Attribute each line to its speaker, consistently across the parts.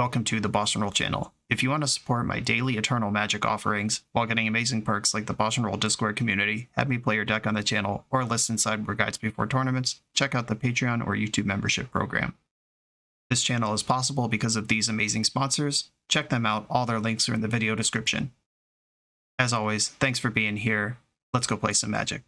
Speaker 1: welcome to the BoshNRoll channel. If you want to support my daily Eternal Magic offerings while getting amazing perks like the BoshNRoll Discord community, have me play your deck on the channel, or listen sideboard guides before tournaments, check out the Patreon or YouTube membership program. This channel is possible because of these amazing sponsors. Check them out, all their links are in the video description. As always, thanks for being here. Let's go play some Magic.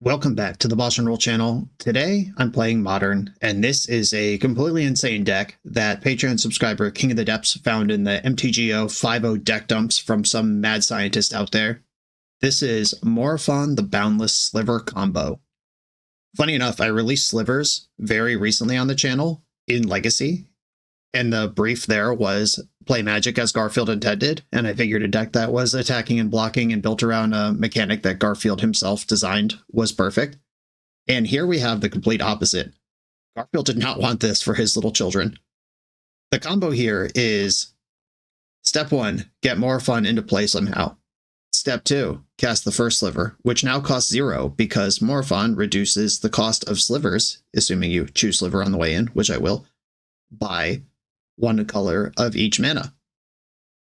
Speaker 2: Welcome back to the BoshNRoll channel. Today I'm playing Modern, and this is a completely insane deck that Patreon subscriber King of the Depths found in the MTGO 5.0 deck dumps from some mad scientist out there. This is Morophon the Boundless Sliver combo. Funny enough, I released Slivers very recently on the channel in Legacy, and the brief there was play Magic as Garfield intended, and I figured a deck that was attacking and blocking and built around a mechanic that Garfield himself designed was perfect. And here we have the complete opposite. Garfield did not want this for his little children. The combo here is step 1, get Morophon into play somehow. Step 2, cast the first Sliver, which now costs 0 because Morophon reduces the cost of Slivers, assuming you choose Sliver on the way in, which I will, by 1 color of each mana.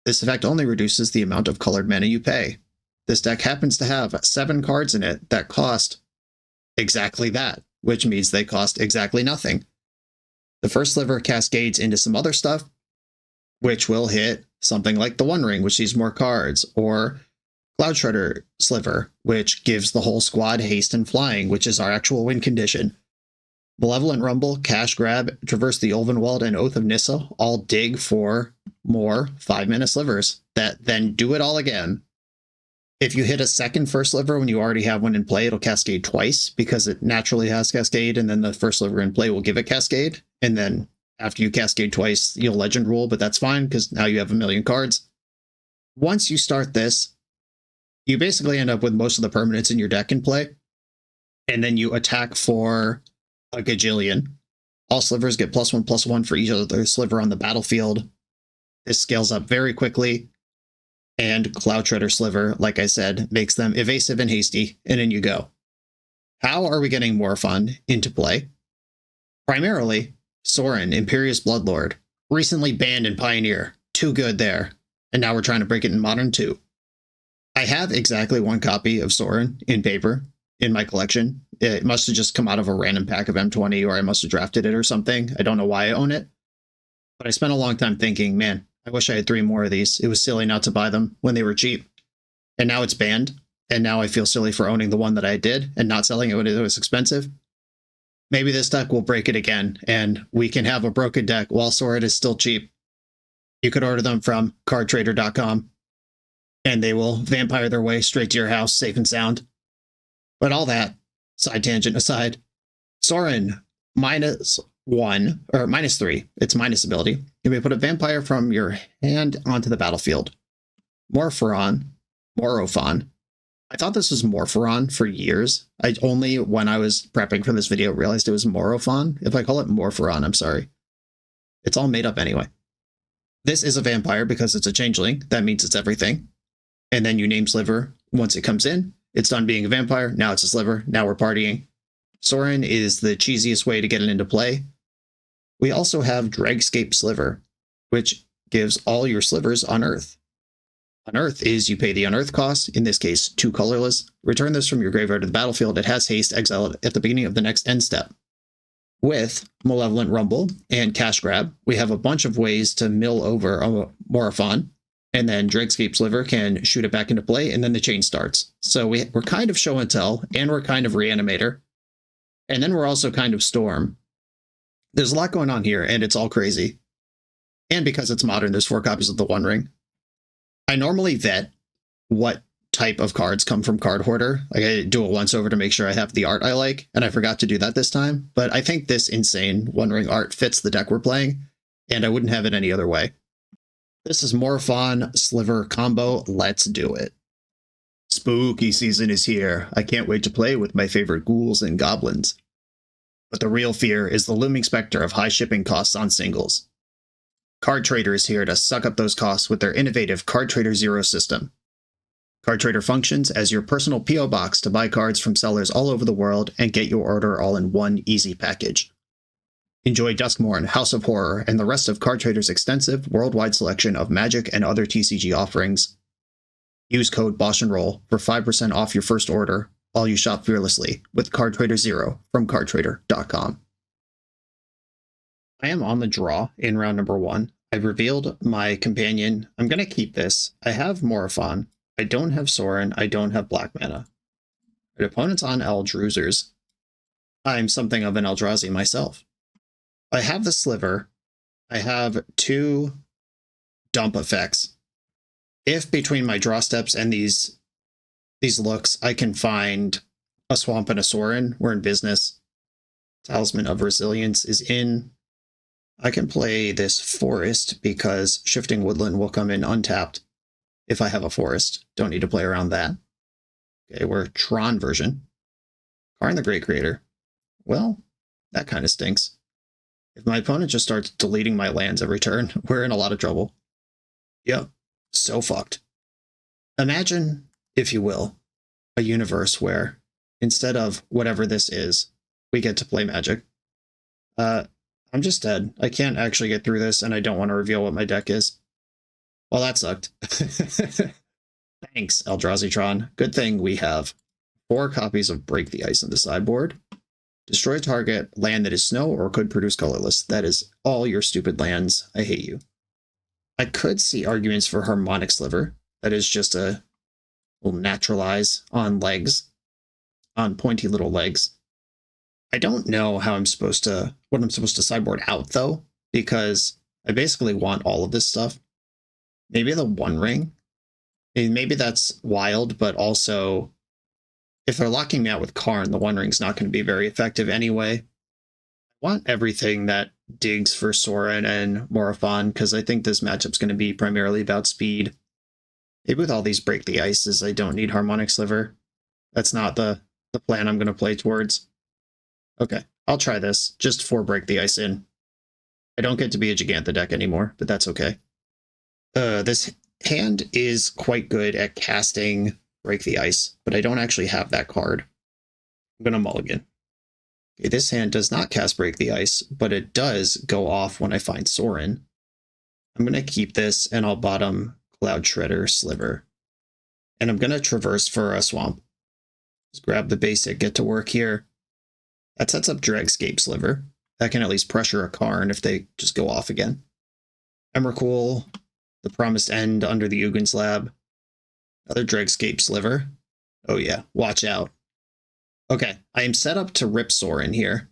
Speaker 2: This effect only reduces the amount of colored mana you pay. This deck happens to have 7 cards in it that cost exactly that, which means they cost exactly nothing. The first Sliver cascades into some other stuff, which will hit something like the One Ring, which sees more cards, or Cloud Shredder Sliver, which gives the whole squad haste and flying, which is our actual win condition. Malevolent Rumble, Cash Grab, Traverse the Ulvenwald, and Oath of Nissa all dig for more 5-mana Slivers that then do it all again. If you hit a second first Sliver when you already have one in play, it'll cascade twice because it naturally has Cascade, and then the first Sliver in play will give it Cascade. And then after you cascade twice, you'll Legend Rule, but that's fine because now you have a million cards. Once you start this, you basically end up with most of the permanents in your deck in play, and then you attack for a gajillion. All Slivers get +1/+1 for each other Sliver on the battlefield. This scales up very quickly, and Cloud Shredder Sliver, like I said, makes them evasive and hasty, and in you go. How are we getting Morophon into play? Primarily, Sorin, Imperious Bloodlord, recently banned in Pioneer. Too good there. And now we're trying to break it in Modern too. I have exactly 1 copy of Sorin in paper in my collection. It must have just come out of a random pack of M20, or I must have drafted it or something. I don't know why I own it. But I spent a long time thinking, man, I wish I had 3 more of these. It was silly not to buy them when they were cheap. And now it's banned. And now I feel silly for owning the one that I did and not selling it when it was expensive. Maybe this deck will break it again, and we can have a broken deck while Sorin is still cheap. You could order them from cardtrader.com, and they will vampire their way straight to your house, safe and sound. But all that, side tangent aside, Sorin, -1, or -3, it's minus ability. You may put a vampire from your hand onto the battlefield. Morophon. I thought this was Morophon for years. I only, when I was prepping for this video, realized it was Morophon. If I call it Morophon, I'm sorry. It's all made up anyway. This is a vampire because it's a changeling. That means it's everything. And then you name Sliver once it comes in. It's done being a vampire. Now it's a Sliver. Now we're partying. Sorin is the cheesiest way to get it into play. We also have Dregscape Sliver, which gives all your Slivers Unearth. Unearth is you pay the Unearth cost, in this case 2 colorless. Return this from your graveyard to the battlefield. It has haste, exile it at the beginning of the next end step. With Malevolent Rumble and Cash Grab, we have a bunch of ways to mill over a Morophon, and then Dregscape Sliver can shoot it back into play, and then the chain starts. So we're kind of Show and Tell, and we're kind of Reanimator, and then we're also kind of Storm. There's a lot going on here, and it's all crazy. And because it's Modern, there's 4 copies of the One Ring. I normally vet what type of cards come from Card Hoarder. Like, I do a once over to make sure I have the art I like, and I forgot to do that this time. But I think this insane One Ring art fits the deck we're playing, and I wouldn't have it any other way. This is Morophon Sliver combo. Let's do it. Spooky season is here. I can't wait to play with my favorite ghouls and goblins. But the real fear is the looming specter of high shipping costs on singles. Card Trader is here to suck up those costs with their innovative Card Trader Zero system. Card Trader functions as your personal P.O. box to buy cards from sellers all over the world and get your order all in one easy package. Enjoy Duskmourn, House of Horror, and the rest of Card Trader's extensive worldwide selection of Magic and other TCG offerings. Use code BoshNRoll for 5% off your first order while you shop fearlessly with Card Trader Zero from cardtrader.com. I am on the draw in round number 1. I've revealed my companion. I'm going to keep this. I have Morophon. I don't have Sorin. I don't have black mana. My opponent's on Eldruzers. I'm something of an Eldrazi myself. I have the Sliver. I have 2 dump effects. If between my draw steps and these looks, I can find a Swamp and a Sorin, we're in business. Talisman of Resilience is in. I can play this Forest because Shifting Woodland will come in untapped if I have a Forest. Don't need to play around that. Okay, we're Tron version. Karn the Great Creator. Well, that kind of stinks. If my opponent just starts deleting my lands every turn, we're in a lot of trouble. Yep, so fucked. Imagine, if you will, a universe where instead of whatever this is, we get to play Magic. I'm just dead. I can't actually get through this, and I don't want to reveal what my deck is. Well, that sucked. Thanks, Eldrazi-tron. Good thing we have 4 copies of Break the Ice in the sideboard. Destroy target land that is snow or could produce colorless. That is all your stupid lands. I hate you. I could see arguments for Harmonic Sliver. That is just a little naturalize on legs, on pointy little legs. I don't know how what I'm supposed to sideboard out though, because I basically want all of this stuff. Maybe the One Ring. Maybe that's wild, but also if they're locking me out with Karn, the One Ring's not going to be very effective anyway. I want everything that digs for Sorin and Morophon, because I think this matchup's going to be primarily about speed. Maybe with all these Break the Ices, I don't need Harmonic Sliver. That's not the plan I'm going to play towards. Okay, I'll try this, just for Break the Ice in. I don't get to be a Gigantha deck anymore, but that's okay. This hand is quite good at casting Break the Ice, but I don't actually have that card. I'm going to mulligan. Okay, this hand does not cast Break the Ice, but it does go off when I find Sorin. I'm going to keep this, and I'll bottom Cloud Shredder Sliver. And I'm going to traverse for a Swamp. Just grab the basic, get to work here. That sets up Dragscape Sliver. That can at least pressure a Karn if they just go off again. Emrakul, the Promised End under the Ugin's Lab. Another Dragscape Sliver. Oh yeah, watch out. Okay, I am set up to rip Sorin here.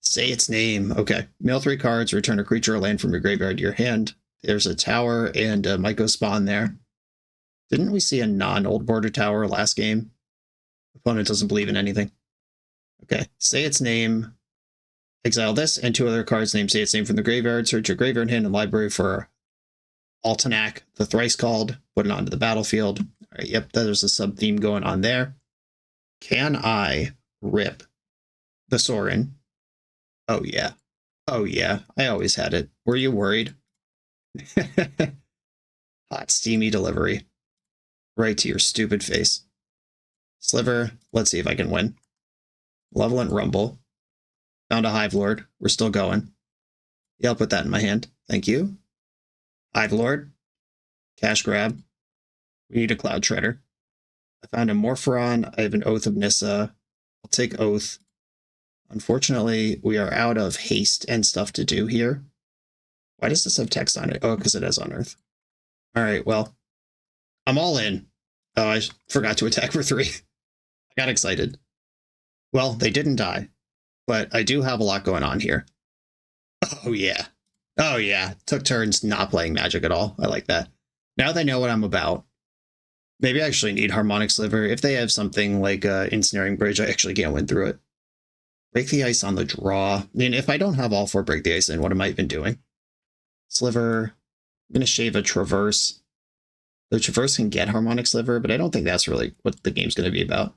Speaker 2: Say its name. Okay, mill 3 cards, return a creature or land from your graveyard to your hand. There's a tower and a Myco Spawn there. Didn't we see a non-old border tower last game? Opponent doesn't believe in anything. Okay, say its name. Exile this and 2 other cards named Say Its Name from the graveyard. Search your graveyard, hand, and library for Altanak, the Thrice Called. Put it onto the battlefield. All right, yep, there's a sub-theme going on there. Can I rip the Sorin? Oh, yeah. Oh, yeah. I always had it. Were you worried? Hot, steamy delivery. Right to your stupid face. Sliver. Let's see if I can win. Malevolent Rumble. Found a Hive Lord. We're still going. Yeah, I'll put that in my hand. Thank you. Hive Lord. Cash grab. We need a Cloud Shredder. I found a Morpheron. I have an Oath of Nissa. I'll take Oath. Unfortunately, we are out of haste and stuff to do here. Why does this have text on it? Oh, because it has Unearth. Alright, well. I'm all in. Oh, I forgot to attack for 3. I got excited. Well, they didn't die, but I do have a lot going on here. Oh, yeah. Oh, yeah. Took turns not playing Magic at all. I like that. Now they know what I'm about. Maybe I actually need Harmonic Sliver. If they have something like Ensnaring Bridge, I actually can't win through it. Break the Ice on the draw. I mean, if I don't have all 4 Break the Ice in, what am I even doing? Sliver. I'm going to shave a Traverse. The Traverse can get Harmonic Sliver, but I don't think that's really what the game's going to be about.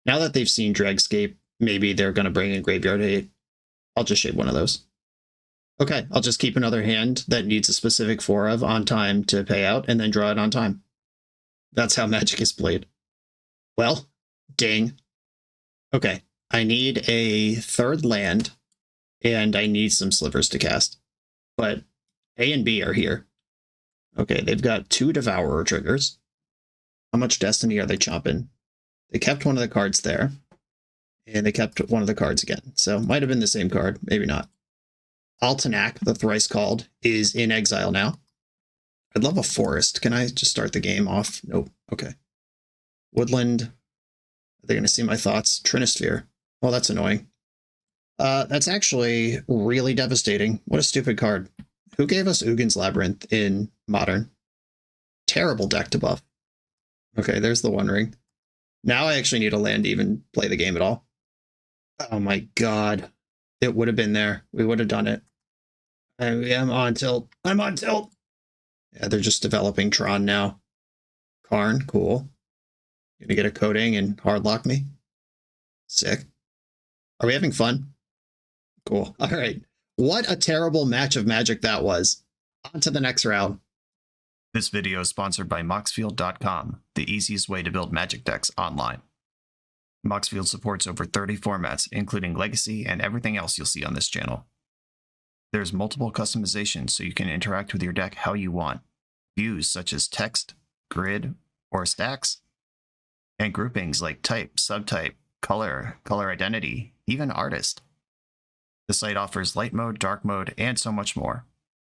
Speaker 2: Now that they've seen Dragscape, maybe they're going to bring in Graveyard Hate. I'll just shave one of those. Okay, I'll just keep another hand that needs a specific 4 of on time to pay out, and then draw it on time. That's how Magic is played. Well, dang. Okay, I need a 3rd land and I need some slivers to cast. But A and B are here. Okay, they've got 2 Devourer triggers. How much Destiny are they chomping? They kept one of the cards there, and they kept one of the cards again. So might have been the same card, maybe not. Altanak, the Thrice Called, is in exile now. I'd love a forest. Can I just start the game off? Nope. Okay. Woodland. Are they going to see my thoughts? Trinisphere. Well, that's annoying. That's actually really devastating. What a stupid card. Who gave us Ugin's Labyrinth in Modern? Terrible deck to buff. Okay, there's the One Ring. Now I actually need a land to even play the game at all. Oh my god. It would have been there. We would have done it. I am on tilt. I'm on tilt! Yeah, they're just developing Tron now. Karn, cool. Gonna get a coding and hardlock me. Sick. Are we having fun? Cool. All right. What a terrible match of Magic that was. On to the next round.
Speaker 1: This video is sponsored by Moxfield.com, the easiest way to build Magic decks online. Moxfield supports over 30 formats, including Legacy and everything else you'll see on this channel. There's multiple customizations so you can interact with your deck how you want. Views such as text, grid, or stacks, and groupings like type, subtype, color, color identity, even artist. The site offers light mode, dark mode, and so much more.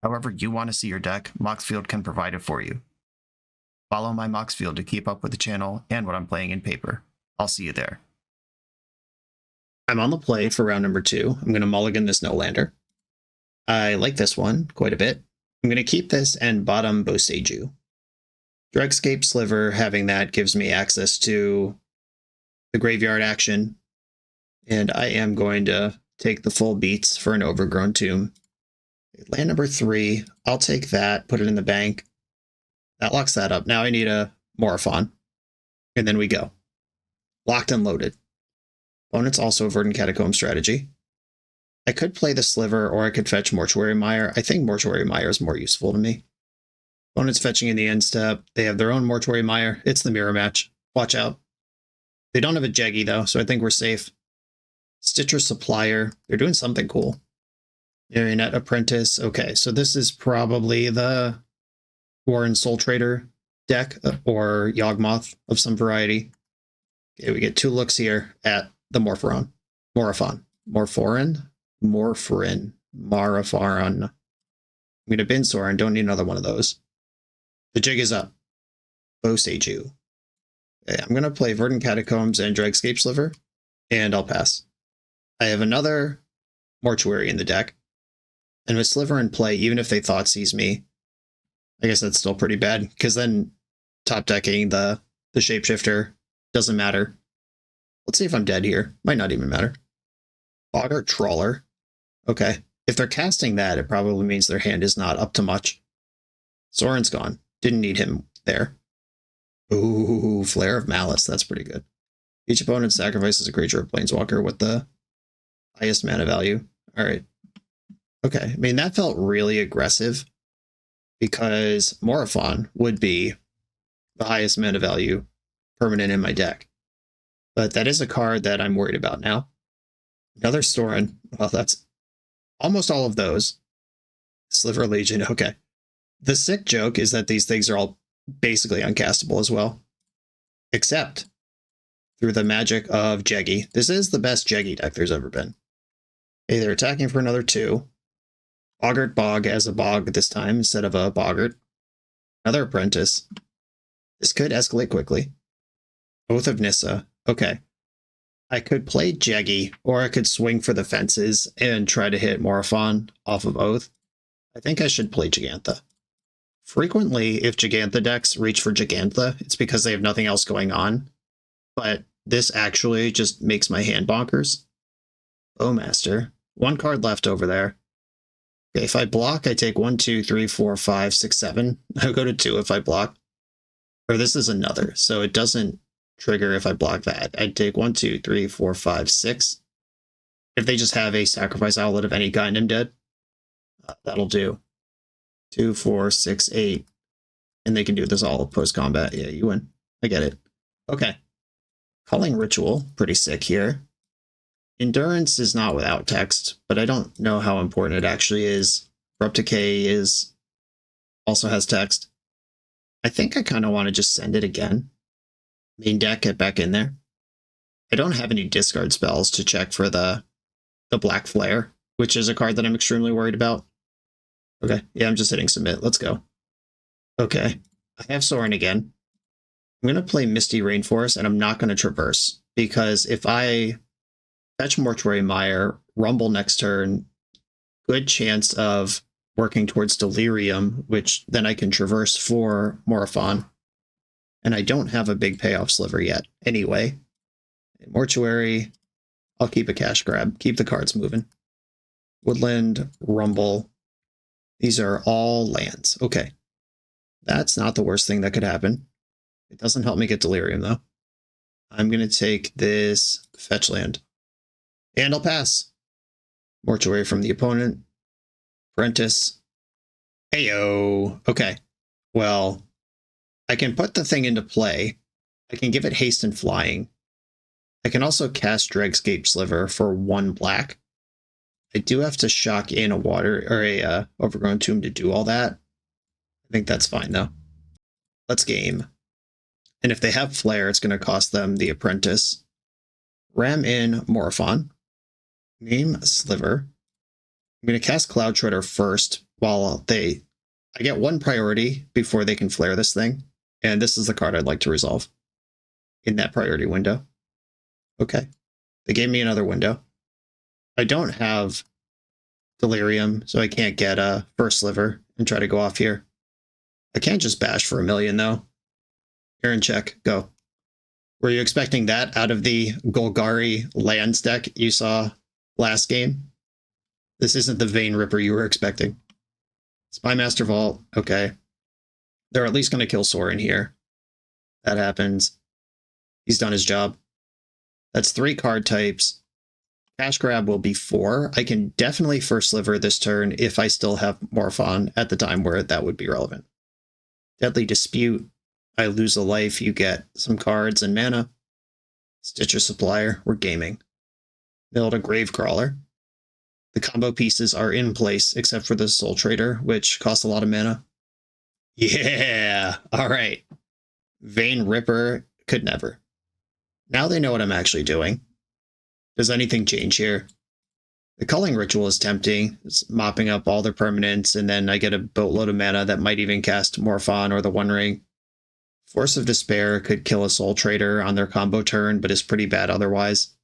Speaker 1: However you want to see your deck, Moxfield can provide it for you. Follow my Moxfield to keep up with the channel and what I'm playing in paper. I'll see you there.
Speaker 2: I'm on the play for round number 2. I'm going to mulligan this no-lander. I like this one quite a bit. I'm going to keep this and bottom Boseiju. Dregscape Sliver, having that gives me access to the graveyard action. And I am going to take the full beats for an Overgrown Tomb. Land number 3, I'll take that, put it in the bank. That locks that up. Now I need a Morophon. And then we go. Locked and loaded. Opponent's also a Verdant Catacomb strategy. I could play the Sliver, or I could fetch Mortuary Mire. I think Mortuary Mire is more useful to me. Opponent's fetching in the end step. They have their own Mortuary Mire. It's the mirror match. Watch out. They don't have a Jeggy, though, so I think we're safe. Stitcher Supplier. They're doing something cool. Marionette Apprentice. Okay, so this is probably the Warren Soul Trader deck, or Yawgmoth of some variety. Okay, we get 2 looks here at the Morophon. I'm going to bin Sorin. Don't need another one of those. The jig is up. Boseiju. Okay, I'm going to play Verdant Catacombs and Dregscape Sliver, and I'll pass. I have another Mortuary in the deck, and with Sliver in play, even if they thought sees me, I guess that's still pretty bad, because then top decking the Shapeshifter doesn't matter. Let's see if I'm dead here. Might not even matter. Boggart Trawler. Okay. If they're casting that, it probably means their hand is not up to much. Sorin's gone. Didn't need him there. Ooh, Flare of Malice. That's pretty good. Each opponent sacrifices a creature or planeswalker with the highest mana value. All right. Okay. I mean, that felt really aggressive because Morophon would be the highest mana value permanent in my deck. But that is a card that I'm worried about now. Another Sorin. Well, that's almost all of those. Sliver Legion. Okay. The sick joke is that these things are all basically uncastable as well. Except through the magic of Jeggy. This is the best Jeggy deck there's ever been. Okay, they're attacking for another 2. Boggart Bog as a Bog this time instead of a Boggart. Another Apprentice. This could escalate quickly. Oath of Nissa. Okay. I could play Jeggy, or I could swing for the fences and try to hit Morophon off of Oath. I think I should play Gigantha. Frequently, if Gigantha decks reach for Gigantha, it's because they have nothing else going on. But this actually just makes my hand bonkers. Bowmaster. 1 card left over there. Okay, if I block, I take 1, 2, 3, 4, 5, 6, 7. I'll go to 2 if I block. Or this is another, so it doesn't trigger if I block that. I'd take 1, 2, 3, 4, 5, 6. If they just have a sacrifice outlet of any kind, I'm dead. That'll do. 2, 4, 6, 8. And they can do this all post-combat. Yeah, you win. I get it. Okay. Culling Ritual. Pretty sick here. Endurance is not without text, but I don't know how important it actually is. Corrupt Decay also has text. I think I kind of want to just send it again. Main deck, get back in there. I don't have any discard spells to check for the Black Flare, which is a card that I'm extremely worried about. Okay, yeah, I'm just hitting submit. Let's go. Okay, I have Sorin again. I'm going to play Misty Rainforest, and I'm not going to traverse, because if I fetch Mortuary Mire, Rumble next turn, good chance of working towards Delirium, which then I can traverse for Morophon. And I don't have a big payoff Sliver yet. Anyway, Mortuary, I'll keep a cash grab. Keep the cards moving. Woodland, Rumble. These are all lands. Okay. That's not the worst thing that could happen. It doesn't help me get Delirium, though. I'm going to take this fetch land. And I'll pass. Mortuary from the opponent. Apprentice. Heyo. Okay. Well, I can put the thing into play. I can give it haste and flying. I can also cast Dregscape Sliver for 1 black. I do have to shock in a water or a Overgrown Tomb to do all that. I think that's fine though. Let's game. And if they have Flare, it's going to cost them the Apprentice. Ram in Morophon. Name Sliver. I'm going to cast Cloud Shredder first while I get 1 priority before they can flare this thing. And this is the card I'd like to resolve in that priority window. Okay. They gave me another window. I don't have Delirium, so I can't get a first Sliver and try to go off here. I can't just bash for 1 million, though. Aaron, check. Go. Were you expecting that out of the Golgari lands deck you saw last game? This isn't the Vein Ripper you were expecting. Spymaster Vault. Okay. They're at least going to kill Sorin here. That happens. He's done his job. That's 3 card types. Cash grab will be 4. I can definitely first Sliver this turn if I still have Morophon at the time where that would be relevant. Deadly Dispute. I lose a life. You get some cards and mana. Stitcher Supplier. We're gaming. Build a Gravecrawler. The combo pieces are in place except for the Soul Trader, which costs a lot of mana. Yeah! Alright. Vein Ripper could never. Now they know what I'm actually doing. Does anything change here? The Culling Ritual is tempting. It's mopping up all their permanents, and then I get a boatload of mana that might even cast Morophon or the One Ring. Force of Despair could kill a Soul Trader on their combo turn, but is pretty bad otherwise.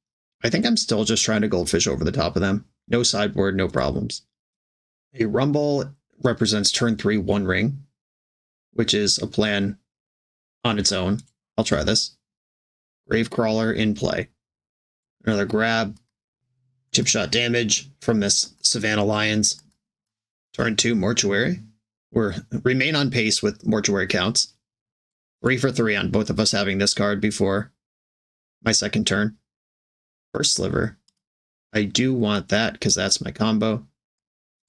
Speaker 2: I think I'm still just trying to Goldfish over the top of them. No sideboard, no problems. A Rumble represents turn 3 One Ring, which is a plan on its own. I'll try this. Gravecrawler in play. Another grab. Chip shot damage from this Savannah Lions. Turn 2 Mortuary. Remain on pace with Mortuary counts. 3 for 3 on both of us having this card before my second turn. First Sliver. I do want that because that's my combo.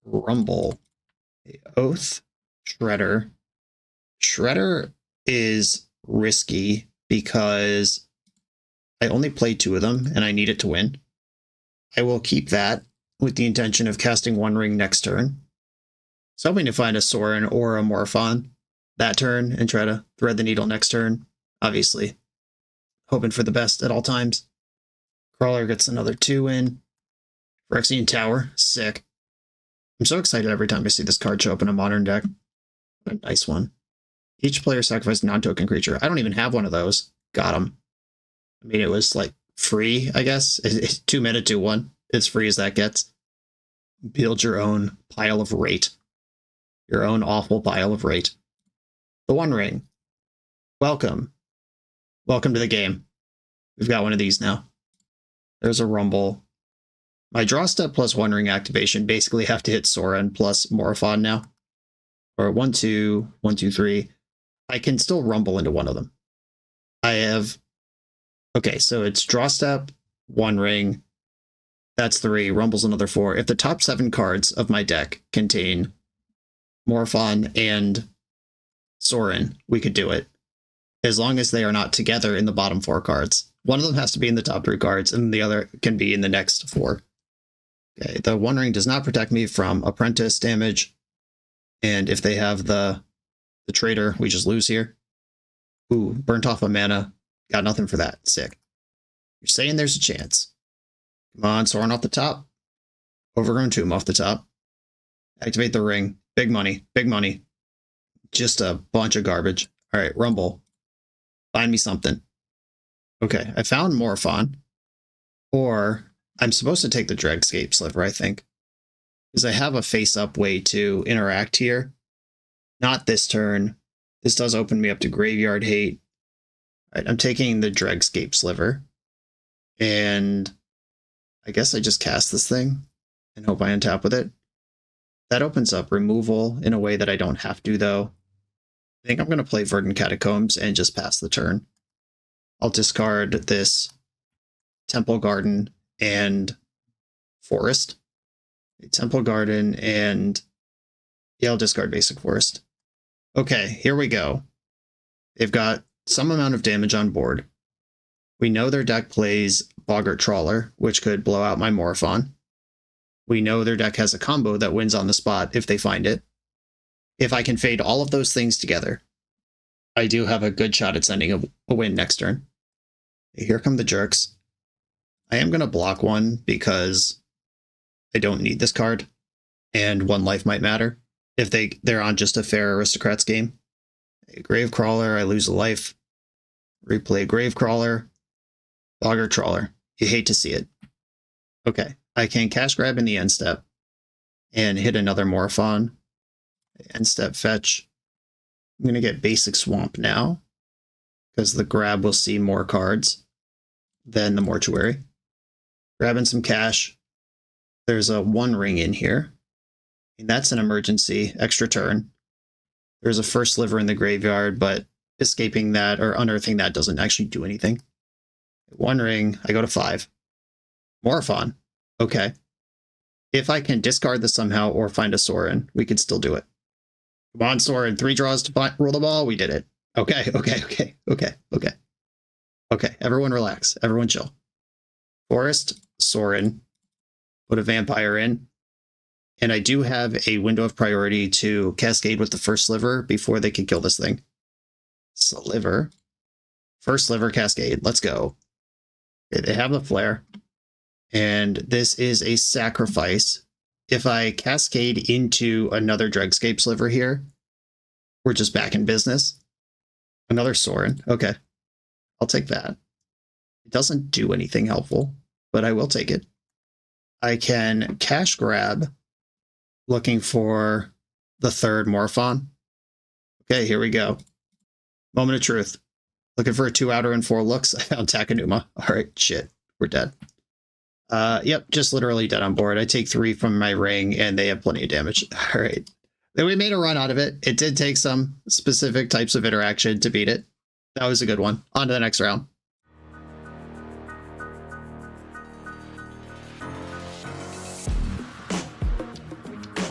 Speaker 2: Rumble. Oath. Shredder. Shredder is risky because I only played 2 of them and I need it to win. I will keep that with the intention of casting One Ring next turn. So hoping to find a Sorin or a Morophon that turn and try to thread the needle next turn. Obviously, hoping for the best at all times. Crawler gets another 2 in. Phyrexian Tower, sick. I'm so excited every time I see this card show up in a modern deck. What a nice one. Each player sacrificed a non-token creature. I don't even have one of those. Got him. I mean, it was like free, I guess. 2 mana, 2/1. It's free as that gets. Build your own pile of rate. Your own awful pile of rate. The One Ring. Welcome. Welcome to the game. We've got one of these now. There's a Rumble. My draw step plus One Ring activation basically have to hit Sorin plus Morophon now. Or 1, 2, 1, 2, 3. I can still Rumble into one of them. I have... Okay, so it's draw step, One Ring. That's 3. Rumble's another 4. If the top 7 cards of my deck contain Morophon and Sorin, we could do it. As long as they are not together in the bottom 4 cards. One of them has to be in the top 3 cards, and the other can be in the next 4. Okay, the One Ring does not protect me from Apprentice damage, and if they have the Traitor, we just lose here. Ooh, burnt off a mana. Got nothing for that. Sick. You're saying there's a chance. Come on, Sorin off the top. Overgrown Tomb off the top. Activate the ring. Big money. Big money. Just a bunch of garbage. All right, Rumble. Find me something. Okay, I found Morophon. Or I'm supposed to take the Dregscape Sliver, I think. Because I have a face-up way to interact here. Not this turn. This does open me up to graveyard hate. All right, I'm taking the Dregscape Sliver. And I guess I just cast this thing and hope I untap with it. That opens up removal in a way that I don't have to, though. I think I'm going to play Verdant Catacombs and just pass the turn. I'll discard this Temple Garden and Forest. Temple Garden and... yeah, I'll discard Basic Forest. Okay, here we go. They've got some amount of damage on board. We know their deck plays Boggart Trawler, which could blow out my Morophon. We know their deck has a combo that wins on the spot if they find it. If I can fade all of those things together, I do have a good shot at sending a win next turn. Here come the Jerks. I am going to block one because I don't need this card, and 1 life might matter if they're on just a fair Aristocrats game. A Gravecrawler, I lose a life. Replay Gravecrawler. Boggart Trawler. You hate to see it. Okay, I can cash grab in the end step and hit another Morophon. End step fetch. I'm going to get Basic Swamp now because the grab will see more cards than the Mortuary. Grabbing some cash. There's a One Ring in here. And that's an emergency, extra turn. There's a first Sliver in the graveyard, but escaping that or unearthing that doesn't actually do anything. One Ring, I go to 5. Morophon. Okay. If I can discard this somehow or find a Sorin, we could still do it. Come on, Sorin. 3 draws to roll the ball. We did it. Okay. Okay, everyone relax. Everyone chill. Forest, Sorin. Put a Vampire in. And I do have a window of priority to cascade with the first Sliver before they can kill this thing. Sliver. First Sliver, cascade. Let's go. Okay, they have the flare. And this is a sacrifice. If I cascade into another Dregscape Sliver here, we're just back in business. Another Sorin. Okay. I'll take that. It doesn't do anything helpful, but I will take it. I can cash grab looking for the 3rd Morophon. Okay, here we go. Moment of truth. Looking for a 2 outer and 4 looks. I found Takenuma. All right, shit. We're dead. Yep, just literally dead on board. I take 3 from my ring, and they have plenty of damage. All right. Then we made a run out of it. It did take some specific types of interaction to beat it. That was a good one. On to the next round.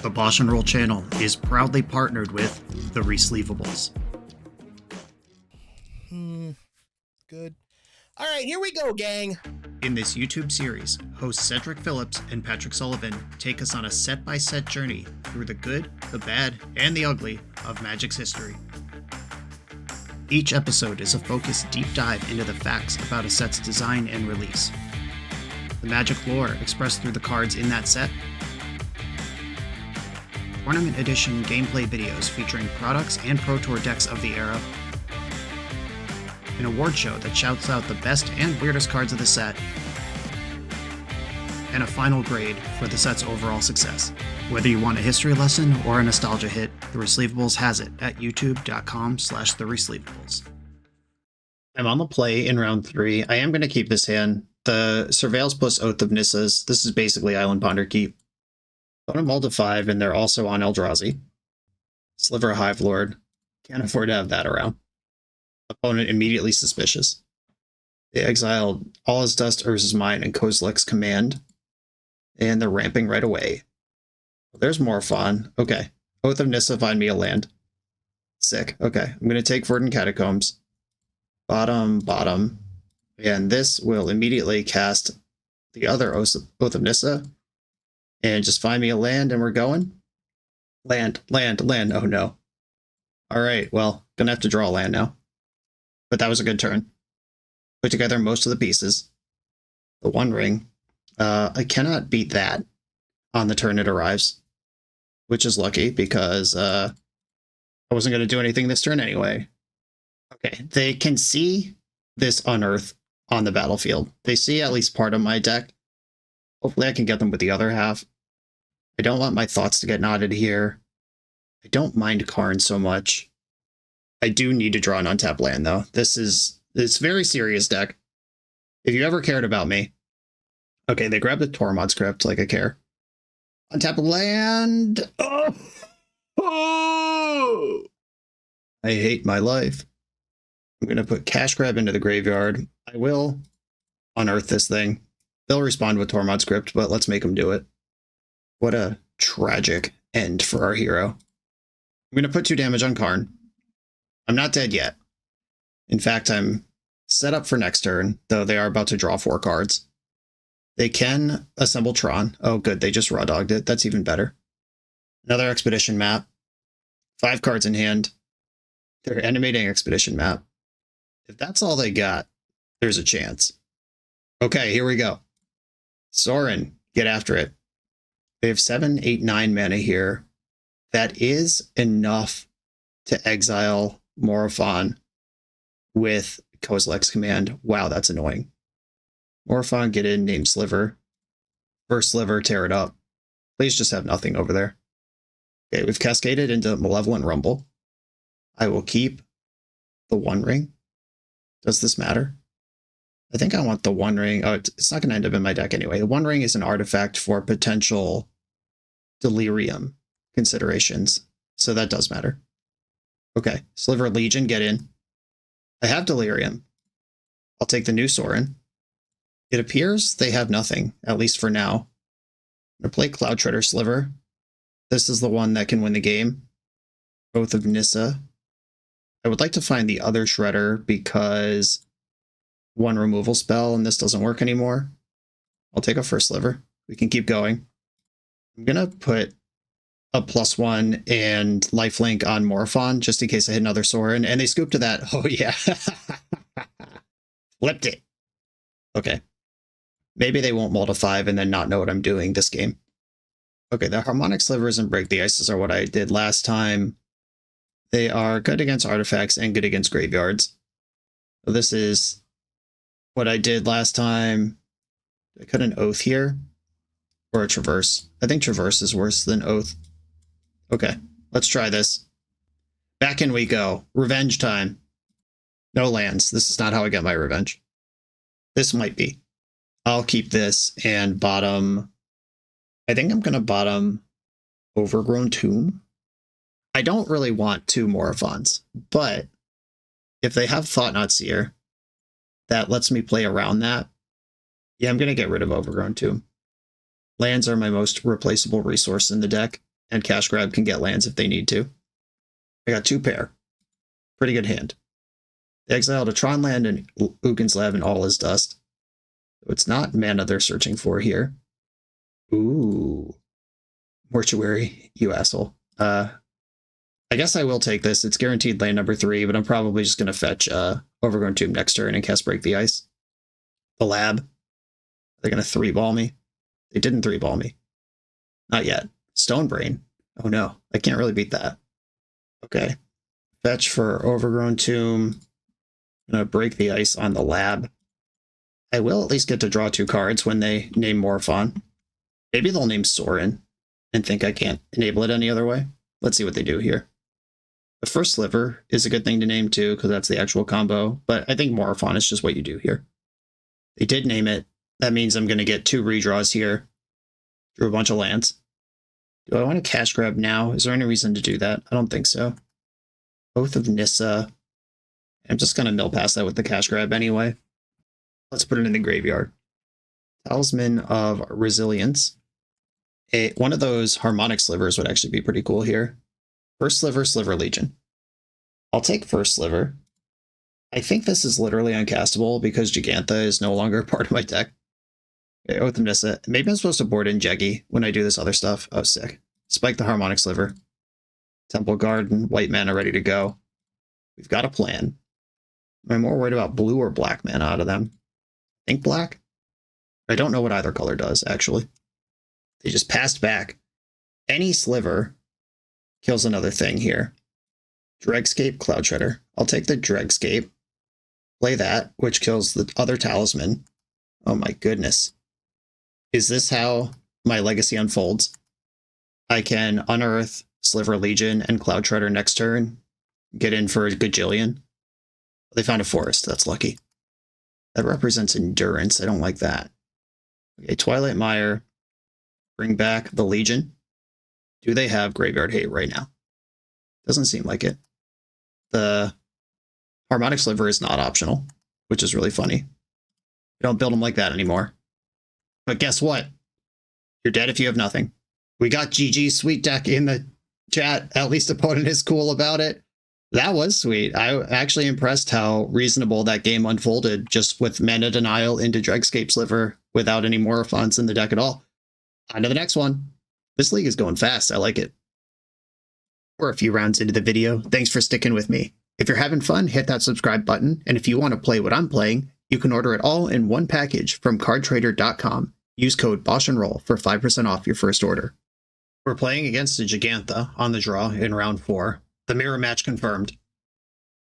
Speaker 1: The BoshNRoll channel is proudly partnered with the Resleevables.
Speaker 3: Good. All right, here we go, gang.
Speaker 1: In this YouTube series, hosts Cedric Phillips and Patrick Sullivan take us on a set-by-set journey through the good, the bad, and the ugly of Magic's history. Each episode is a focused deep dive into the facts about a set's design and release, the Magic lore expressed through the cards in that set, Tournament Edition gameplay videos featuring products and Pro Tour decks of the era, an award show that shouts out the best and weirdest cards of the set, and a final grade for the set's overall success. Whether you want a history lesson or a nostalgia hit, The Resleevables has it at youtube.com/theresleevables.
Speaker 2: I'm on the play in round 3. I am going to keep this hand. The Surveils plus Oath of Nissas. This is basically Island Ponder Keep. Put them all to 5, and they're also on Eldrazi. Sliver Hive Lord. Can't afford to have that around. Opponent immediately suspicious. They exiled All His Dust, Urza's Mine, and Kozilek's Command. And they're ramping right away. There's Morophon. Okay. Oath of Nissa, find me a land. Sick. Okay. I'm going to take Verdant Catacombs. Bottom. And this will immediately cast the other Oath of Nissa. And just find me a land and we're going. Land, land, land. Oh no. Alright, well, gonna have to draw a land now. But that was a good turn. Put together most of the pieces. The One Ring. I cannot beat that on the turn it arrives. Which is lucky because I wasn't going to do anything this turn anyway. Okay, they can see this Unearth on the battlefield. They see at least part of my deck. Hopefully I can get them with the other half. I don't want my thoughts to get knotted here. I don't mind Karn so much. I do need to draw an untapped land, though. This is very serious deck. If you ever cared about me. Okay, they grabbed a Tormod script, like I care. Untap land. Oh! I hate my life. I'm going to put Cash Grab into the graveyard. I will unearth this thing. They'll respond with Tormod script, but let's make them do it. What a tragic end for our hero. I'm going to put 2 damage on Karn. I'm not dead yet. In fact, I'm set up for next turn, though they are about to draw 4 cards. They can assemble Tron. Oh, good. They just raw dogged it. That's even better. Another expedition map. 5 cards in hand. They're animating expedition map. If that's all they got, there's a chance. Okay, here we go. Sorin, get after it. They have 7, 8, 9 mana here. That is enough to exile Morophon with Kozilek's command. Wow, that's annoying. Morophon, get in, name Sliver. First Sliver, tear it up. Please just have nothing over there. Okay, we've cascaded into Malevolent Rumble. I will keep the One Ring. Does this matter? I think I want the One Ring. Oh, it's not going to end up in my deck anyway. The One Ring is an artifact for potential delirium considerations, so that does matter. Okay, Sliver Legion, get in. I have delirium. I'll take the new Sorin. It appears they have nothing, at least for now. I'm going to play Cloud Treader Sliver. This is the one that can win the game. Oath of Nissa. I would like to find the other Shredder because 1 removal spell and this doesn't work anymore. I'll take a first Sliver. We can keep going. I'm going to put a +1 and lifelink on Morophon just in case I hit another Sorin. And they scoop to that. Oh, yeah. Flipped it. Okay. Maybe they won't mull to 5 and then not know what I'm doing this game. Okay, the Harmonic Slivers and Break the Ices are what I did last time. They are good against artifacts and good against graveyards. So this is what I did last time. I cut an Oath here. Or a Traverse. I think Traverse is worse than Oath. Okay, let's try this. Back in we go. Revenge time. No lands. This is not how I get my revenge. This might be. I'll keep this and bottom. I think I'm going to bottom Overgrown Tomb. I don't really want 2 Morophons, but if they have Thought-Knot Seer, that lets me play around that. Yeah, I'm going to get rid of Overgrown Tomb. Lands are my most replaceable resource in the deck, and Cash Grab can get lands if they need to. I got 2 pair. Pretty good hand. They exiled a Tron land and Ugin's Lab and all is dust. So it's not mana they're searching for here. Ooh. Mortuary, you asshole. I guess I will take this. It's guaranteed lane number 3, but I'm probably just going to fetch Overgrown Tomb next turn and cast Break the Ice. The lab. They're going to 3-ball me. They didn't 3-ball me. Not yet. Stone Brain. Oh no, I can't really beat that. Okay. Fetch for Overgrown Tomb. I'm going to Break the Ice on the lab. I will at least get to draw 2 cards when they name Morophon. Maybe they'll name Sorin and think I can't enable it any other way. Let's see what they do here. The first Sliver is a good thing to name too, because that's the actual combo, but I think Morophon is just what you do here. They did name it. That means I'm going to get 2 redraws here. Drew a bunch of lands. Do I want to Cash Grab now? Is there any reason to do that? I don't think so. Oath of Nissa. I'm just going to mill past that with the Cash Grab anyway. Let's put it in the graveyard. Talisman of Resilience. One of those Harmonic Slivers would actually be pretty cool here. First Sliver, Sliver Legion. I'll take first Sliver. I think this is literally uncastable because Gigantha is no longer part of my deck. Okay, Oath of Nissa. Maybe I'm supposed to board in Jeggy when I do this other stuff. Oh, sick. Spike the Harmonic Sliver. Temple Garden, white mana ready to go. We've got a plan. I'm more worried about blue or black mana out of them. I think black? I don't know what either color does, actually. They just passed back. Any Sliver kills another thing here. Dregscape, Cloud Shredder. I'll take the Dregscape. Play that, which kills the other Talisman. Oh my goodness. Is this how my legacy unfolds? I can unearth Sliver Legion and Cloud Shredder next turn. Get in for a gajillion. They found a forest. That's lucky. That represents endurance. I don't like that. Okay, Twilight Mire. Bring back the Legion. Do they have Graveyard Hate right now? Doesn't seem like it. The Harmonic Sliver is not optional, which is really funny. We don't build them like that anymore. But guess what? You're dead if you have nothing. We got GG Sweet Deck in the chat. At least opponent is cool about it. That was sweet. I actually impressed how reasonable that game unfolded just with mana denial into Dregscape Sliver without any Morophons in the deck at all. On to the next one. This league is going fast. I like it. We're a few rounds into the video. Thanks for sticking with me. If you're having fun, hit that subscribe button. And if you want to play what I'm playing, you can order it all in one package from cardtrader.com. Use code BoshNRoll for 5% off your first order. We're playing against a Gigantha on the draw in round 4. The mirror match confirmed.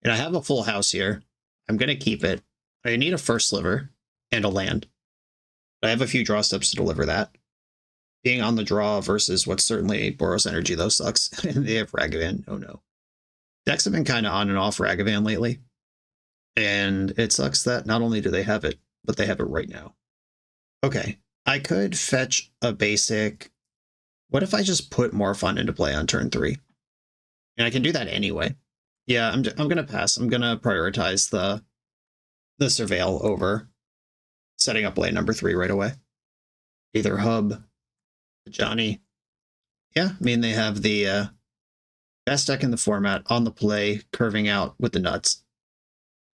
Speaker 2: And I have a full house here. I'm going to keep it. I need a first Sliver and a land. I have a few draw steps to deliver that. Being on the draw versus what's certainly Boros Energy, though, sucks. They have Ragavan. Oh no. Decks have been kind of on and off Ragavan lately. And it sucks that not only do they have it, but they have it right now. Okay. I could fetch a basic. What if I just put Morophon into play on turn 3? And I can do that anyway. Yeah, I'm going to pass. I'm going to prioritize the Surveil over setting up lane number 3 right away. Either Hub, Johnny. Yeah, I mean, they have the best deck in the format on the play, curving out with the nuts.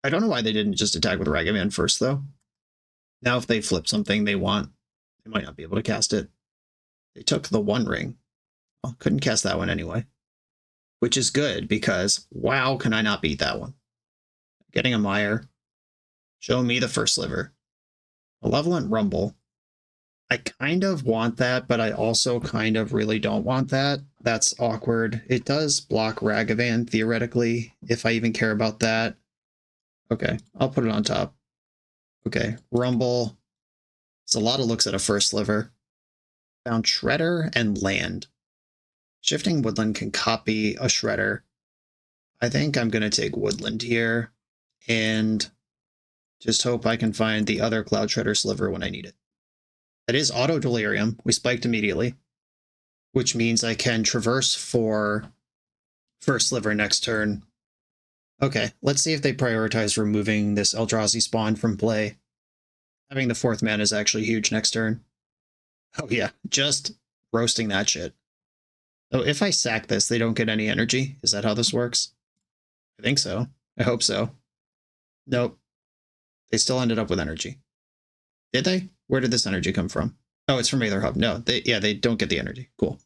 Speaker 2: I don't know why they didn't just attack with Ragavan first, though. Now, if they flip something they want, they might not be able to cast it. They took the One Ring. Well, couldn't cast that one anyway. Which is good, because wow, can I not beat that one. Getting a Mire. Show me the first Sliver. Malevolent Rumble. I kind of want that, but I also kind of really don't want that. That's awkward. It does block Ragavan, theoretically, if I even care about that. Okay, I'll put it on top. Okay, Rumble. It's a lot of looks at a first Sliver. Found Shredder and land. Shifting Woodland can copy a Shredder. I think I'm going to take Woodland here and just hope I can find the other Cloud Shredder Sliver when I need it. That is Auto Delirium. We spiked immediately, which means I can traverse for first Sliver next turn. Okay, let's see if they prioritize removing this Eldrazi spawn from play. Having the 4th mana is actually huge next turn. Oh yeah, just roasting that shit. So if I sack this, they don't get any energy. Is that how this works? I think so. I hope so. Nope. They still ended up with energy. Did they? Where did this energy come from? Oh, it's from Aether Hub. No, they don't get the energy. Cool.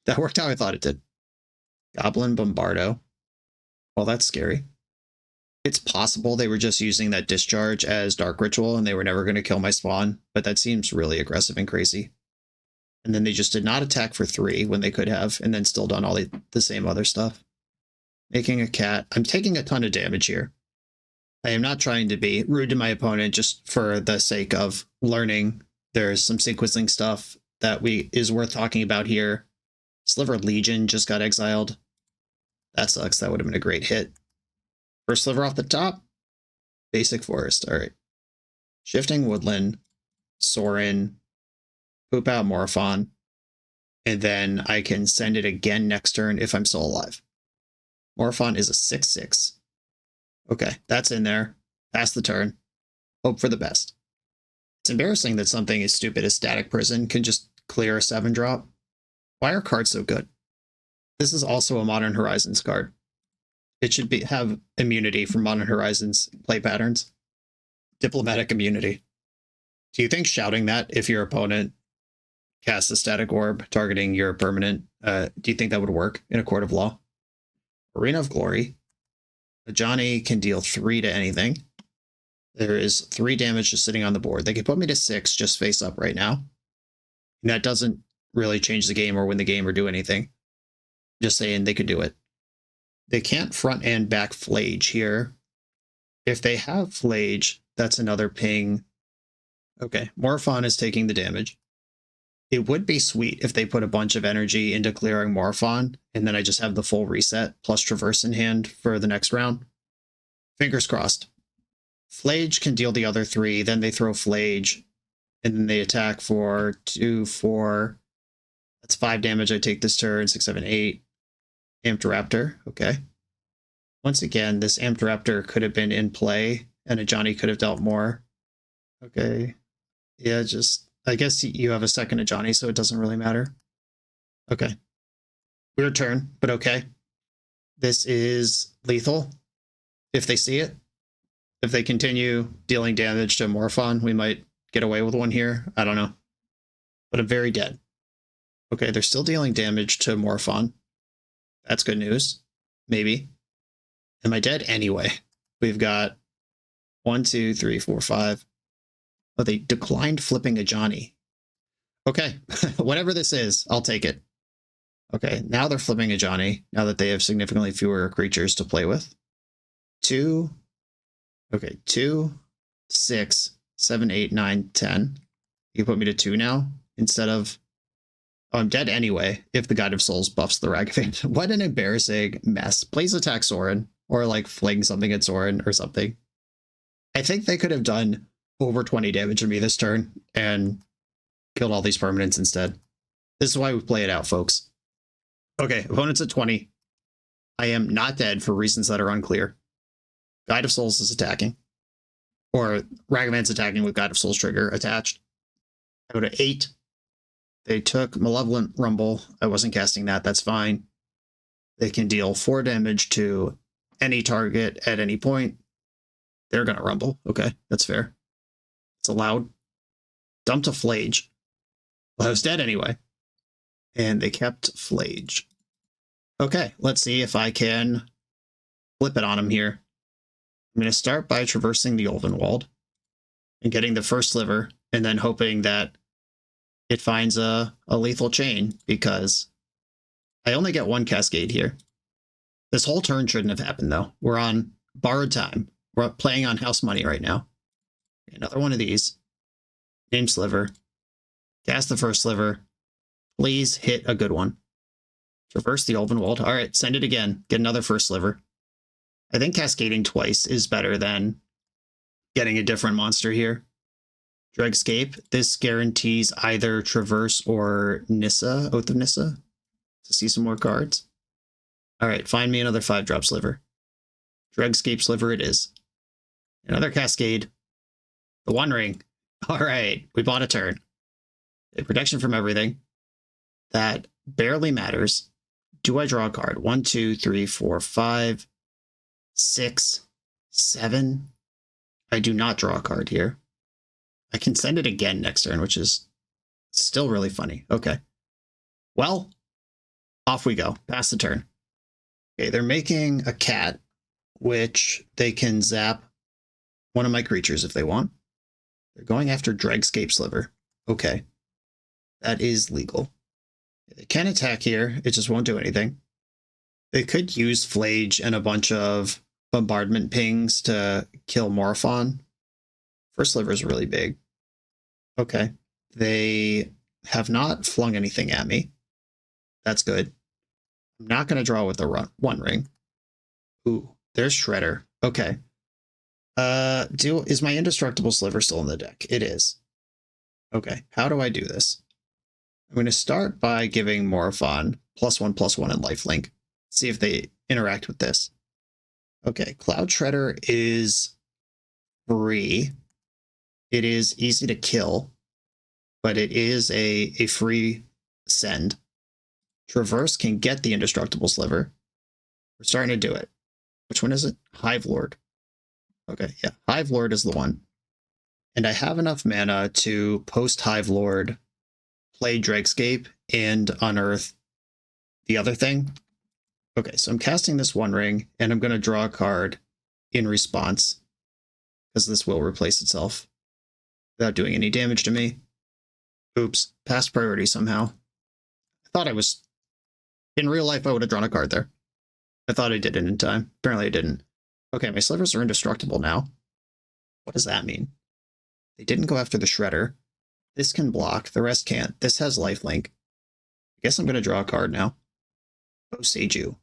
Speaker 2: That worked how I thought it did. Goblin Bombardo. Well, that's scary. It's possible they were just using that discharge as Dark Ritual and they were never going to kill my spawn, but that seems really aggressive and crazy. And then they just did not attack for 3 when they could have, and then still done all the same other stuff. Making a cat. I'm taking a ton of damage here. I am not trying to be rude to my opponent just for the sake of learning. There's some sequencing stuff that is worth talking about here. Sliver Legion just got exiled. That sucks. That would have been a great hit. First Sliver off the top. Basic Forest. All right. Shifting Woodland. Sorin. Poop out Morophon. And then I can send it again next turn if I'm still alive. Morophon is a 6/6. Okay, that's in there. Pass the turn. Hope for the best. It's embarrassing that something as stupid as Static Prison can just clear a 7-drop. Why are cards so good? This is also a Modern Horizons card. It should have immunity from Modern Horizons play patterns. Diplomatic immunity. Do you think shouting that if your opponent casts a static orb targeting your permanent, do you think that would work in a court of law? Arena of Glory. Johnny can deal 3 to anything. There is 3 damage just sitting on the board. They could put me to 6 just face up right now. And that doesn't really change the game or win the game or do anything. Just saying they could do it. They can't front and back Flage here. If they have Flage, that's another ping. Okay, Morophon is taking the damage. It would be sweet if they put a bunch of energy into clearing Morophon, and then I just have the full reset plus Traverse in hand for the next round. Fingers crossed. Flage can deal the other 3, then they throw Flage, and then they attack for 2, 4. That's 5 damage I take this turn, 6, 7, 8. Amped Raptor, okay. Once again, this Amped Raptor could have been in play, and a Johnny could have dealt more. Okay. Yeah, just, I guess you have a second to Johnny, so it doesn't really matter. Okay. Weird turn, but okay. This is lethal, if they see it. If they continue dealing damage to Morophon, we might get away with one here. I don't know. But I'm very dead. Okay, they're still dealing damage to Morophon. That's good news. Maybe. Am I dead? Anyway. We've got 1, 2, 3, 4, 5. Oh, they declined flipping a Johnny. Okay, whatever this is, I'll take it. Okay, now they're flipping a Johnny, now that they have significantly fewer creatures to play with. 2, okay, 2, 6, 7, 8, 9, 10. You put me to 2 now, instead of... Oh, I'm dead anyway, if the Guide of Souls buffs the Ragavan. What an embarrassing mess. Please attack Sorin, or like fling something at Sorin or something. I think they could have done over 20 damage to me this turn and killed all these permanents instead. This is why we play it out, folks. Okay, opponent's at 20. I am not dead for reasons that are unclear. Guide of Souls is attacking. Or Ragavan's attacking with Guide of Souls trigger attached. I go to 8. They took Malevolent Rumble. I wasn't casting that. That's fine. They can deal 4 damage to any target at any point. They're going to rumble. Okay, that's fair. It's allowed. Dumped a Flage. Well, I was dead anyway. And they kept Flage. Okay, let's see if I can flip it on him here. I'm going to start by traversing the Ulvenwald and getting the first Sliver, and then hoping that it finds a lethal chain, because I only get 1 Cascade here. This whole turn shouldn't have happened, though. We're on borrowed time. We're playing on house money right now. Another one of these. Name Sliver. Cast the first Sliver. Please hit a good one. Traverse the Ulvenwald. All right, send it again. Get another first Sliver. I think cascading twice is better than getting a different monster here. Dregscape. This guarantees either Traverse or Nissa, Oath of Nissa, to see some more cards. All right, find me another 5-drop Sliver. Dregscape Sliver it is. Another Cascade. The One Ring. All right, we bought a turn. A protection from everything. That barely matters. Do I draw a card? 1, 2, 3, 4, 5, 6, 7. I do not draw a card here. I can send it again next turn, which is still really funny. Okay. Well, off we go. Pass the turn. Okay, they're making a cat, which they can zap one of my creatures if they want. They're going after Dregscape Sliver. Okay. That is legal. They can attack here. It just won't do anything. They could use Flage and a bunch of bombardment pings to kill Morophon. First Sliver is really big. Okay. They have not flung anything at me. That's good. I'm not going to draw with the One Ring. Ooh, there's Shredder. Okay. Is my Indestructible Sliver still in the deck? It is. Okay, how do I do this? I'm going to start by giving Morophon +1/+1 and lifelink. See if they interact with this. Okay, Cloud Shredder is free. It is easy to kill, but it is a free send. Traverse can get the Indestructible Sliver. We're starting to do it. Which one is it? Hive Lord. Okay, yeah. Hive Lord is the one. And I have enough mana to post Hive Lord, play Dregscape, and unearth the other thing. Okay, so I'm casting this One Ring, and I'm going to draw a card in response, because this will replace itself without doing any damage to me. Oops, past priority somehow. I thought I was... In real life, I would have drawn a card there. I thought I did it in time. Apparently I didn't. Okay, my Slivers are indestructible now. What does that mean? They didn't go after the Shredder. This can block, the rest can't. This has lifelink. I guess I'm going to draw a card now. Boseiju.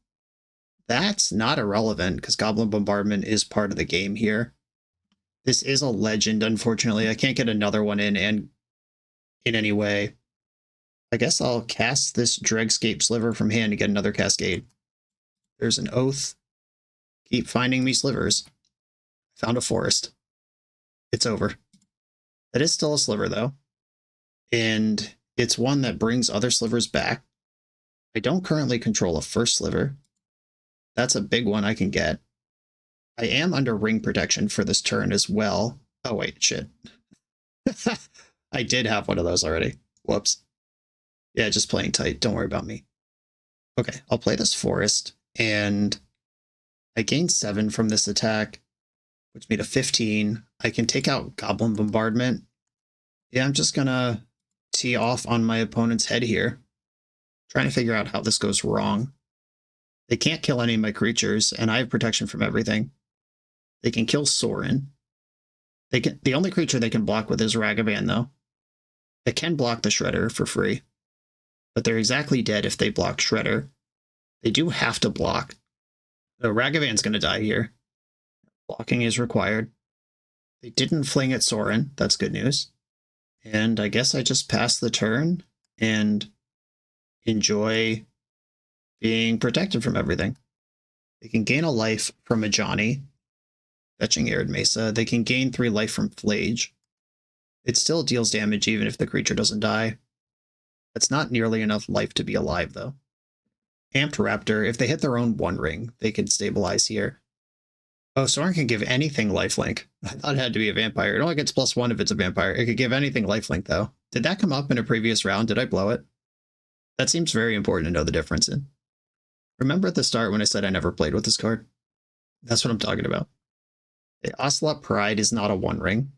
Speaker 2: That's not irrelevant, because Goblin Bombardment is part of the game here. This is a legend, unfortunately. I can't get another one in any way. I guess I'll cast this Dregscape Sliver from hand to get another Cascade. There's an Oath. Keep finding me slivers. Found a forest. It's over. That is still a sliver, though. And it's one that brings other slivers back. I don't currently control a first sliver. That's a big one I can get. I am under ring protection for this turn as well. Oh, wait, shit. I did have one of those already. Whoops. Yeah, just playing tight. Don't worry about me. Okay, I'll play this forest, and I gain 7 from this attack, which made a 15. I can take out Goblin Bombardment. Yeah, I'm just gonna tee off on my opponent's head here. Trying to figure out how this goes wrong. They can't kill any of my creatures, and I have protection from everything. They can kill Sorin. The only creature they can block with is Ragavan, though. They can block the Shredder for free, but they're exactly dead if they block Shredder. They do have to block. So Ragavan's going to die here. Blocking is required. They didn't fling at Sorin. That's good news. And I guess I just pass the turn and enjoy being protected from everything. They can gain a life from a Johnny, fetching Arid Mesa. They can gain 3 life from Flage. It still deals damage even if the creature doesn't die. That's not nearly enough life to be alive, though. Amped Raptor, if they hit their own One Ring, they can stabilize here. Oh, Sorin can give anything lifelink. I thought it had to be a vampire. It only gets +1 if it's a vampire. It could give anything lifelink, though. Did that come up in a previous round? Did I blow it? That seems very important to know the difference in. Remember at the start when I said I never played with this card? That's what I'm talking about. The Ocelot Pride is not a One Ring,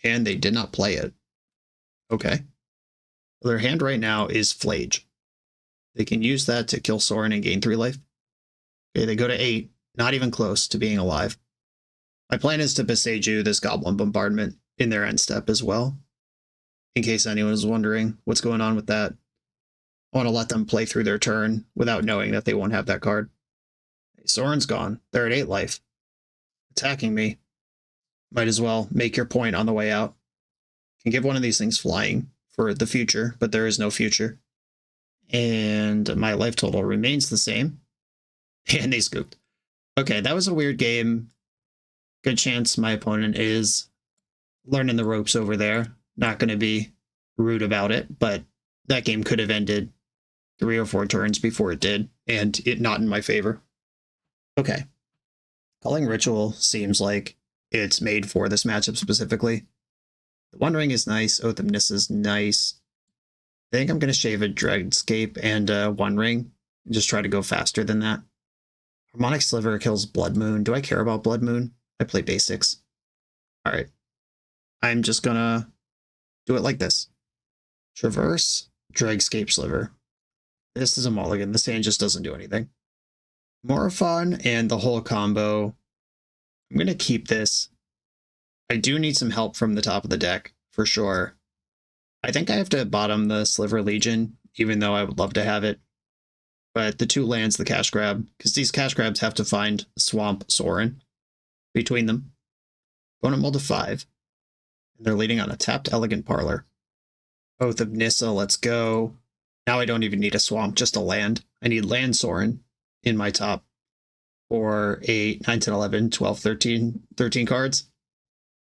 Speaker 2: and they did not play it. Okay. Well, their hand right now is Flage. They can use that to kill Sorin and gain 3 life. Okay, they go to 8. Not even close to being alive. My plan is to Boseiju this Goblin Bombardment in their end step as well. In case anyone is wondering what's going on with that. I want to let them play through their turn without knowing that they won't have that card. Hey, Sorin's gone. They're at 8 life. Attacking me. Might as well make your point on the way out. Can give one of these things flying for the future, but there is no future. And my life total remains the same. And they scooped. Okay, that was a weird game. Good chance my opponent is learning the ropes over there. Not going to be rude about it, but that game could have ended 3 or 4 turns before it did, and it not in my favor. Okay. Calling Ritual seems like it's made for this matchup specifically. The One Ring is nice. Oath of Nissa is nice. I think I'm going to shave a Dregscape and One Ring and just try to go faster than that. Harmonic Sliver kills Blood Moon. Do I care about Blood Moon? I play basics. Alright. I'm just gonna do it like this. Traverse, Dregscape Sliver. This is a mulligan. This hand just doesn't do anything. Morophon and the whole combo. I'm gonna keep this. I do need some help from the top of the deck, for sure. I think I have to bottom the Sliver Legion, even though I would love to have it. But the 2 lands, the cash grab, because these cash grabs have to find Swamp Sorin between them. Opponent mulled to 5. And they're leading on a tapped Elegant Parlor. Oath of Nissa, let's go. Now I don't even need a swamp, just a land. I need land Sorin in my top for 8, 9, 10, 11, 12, 13 cards.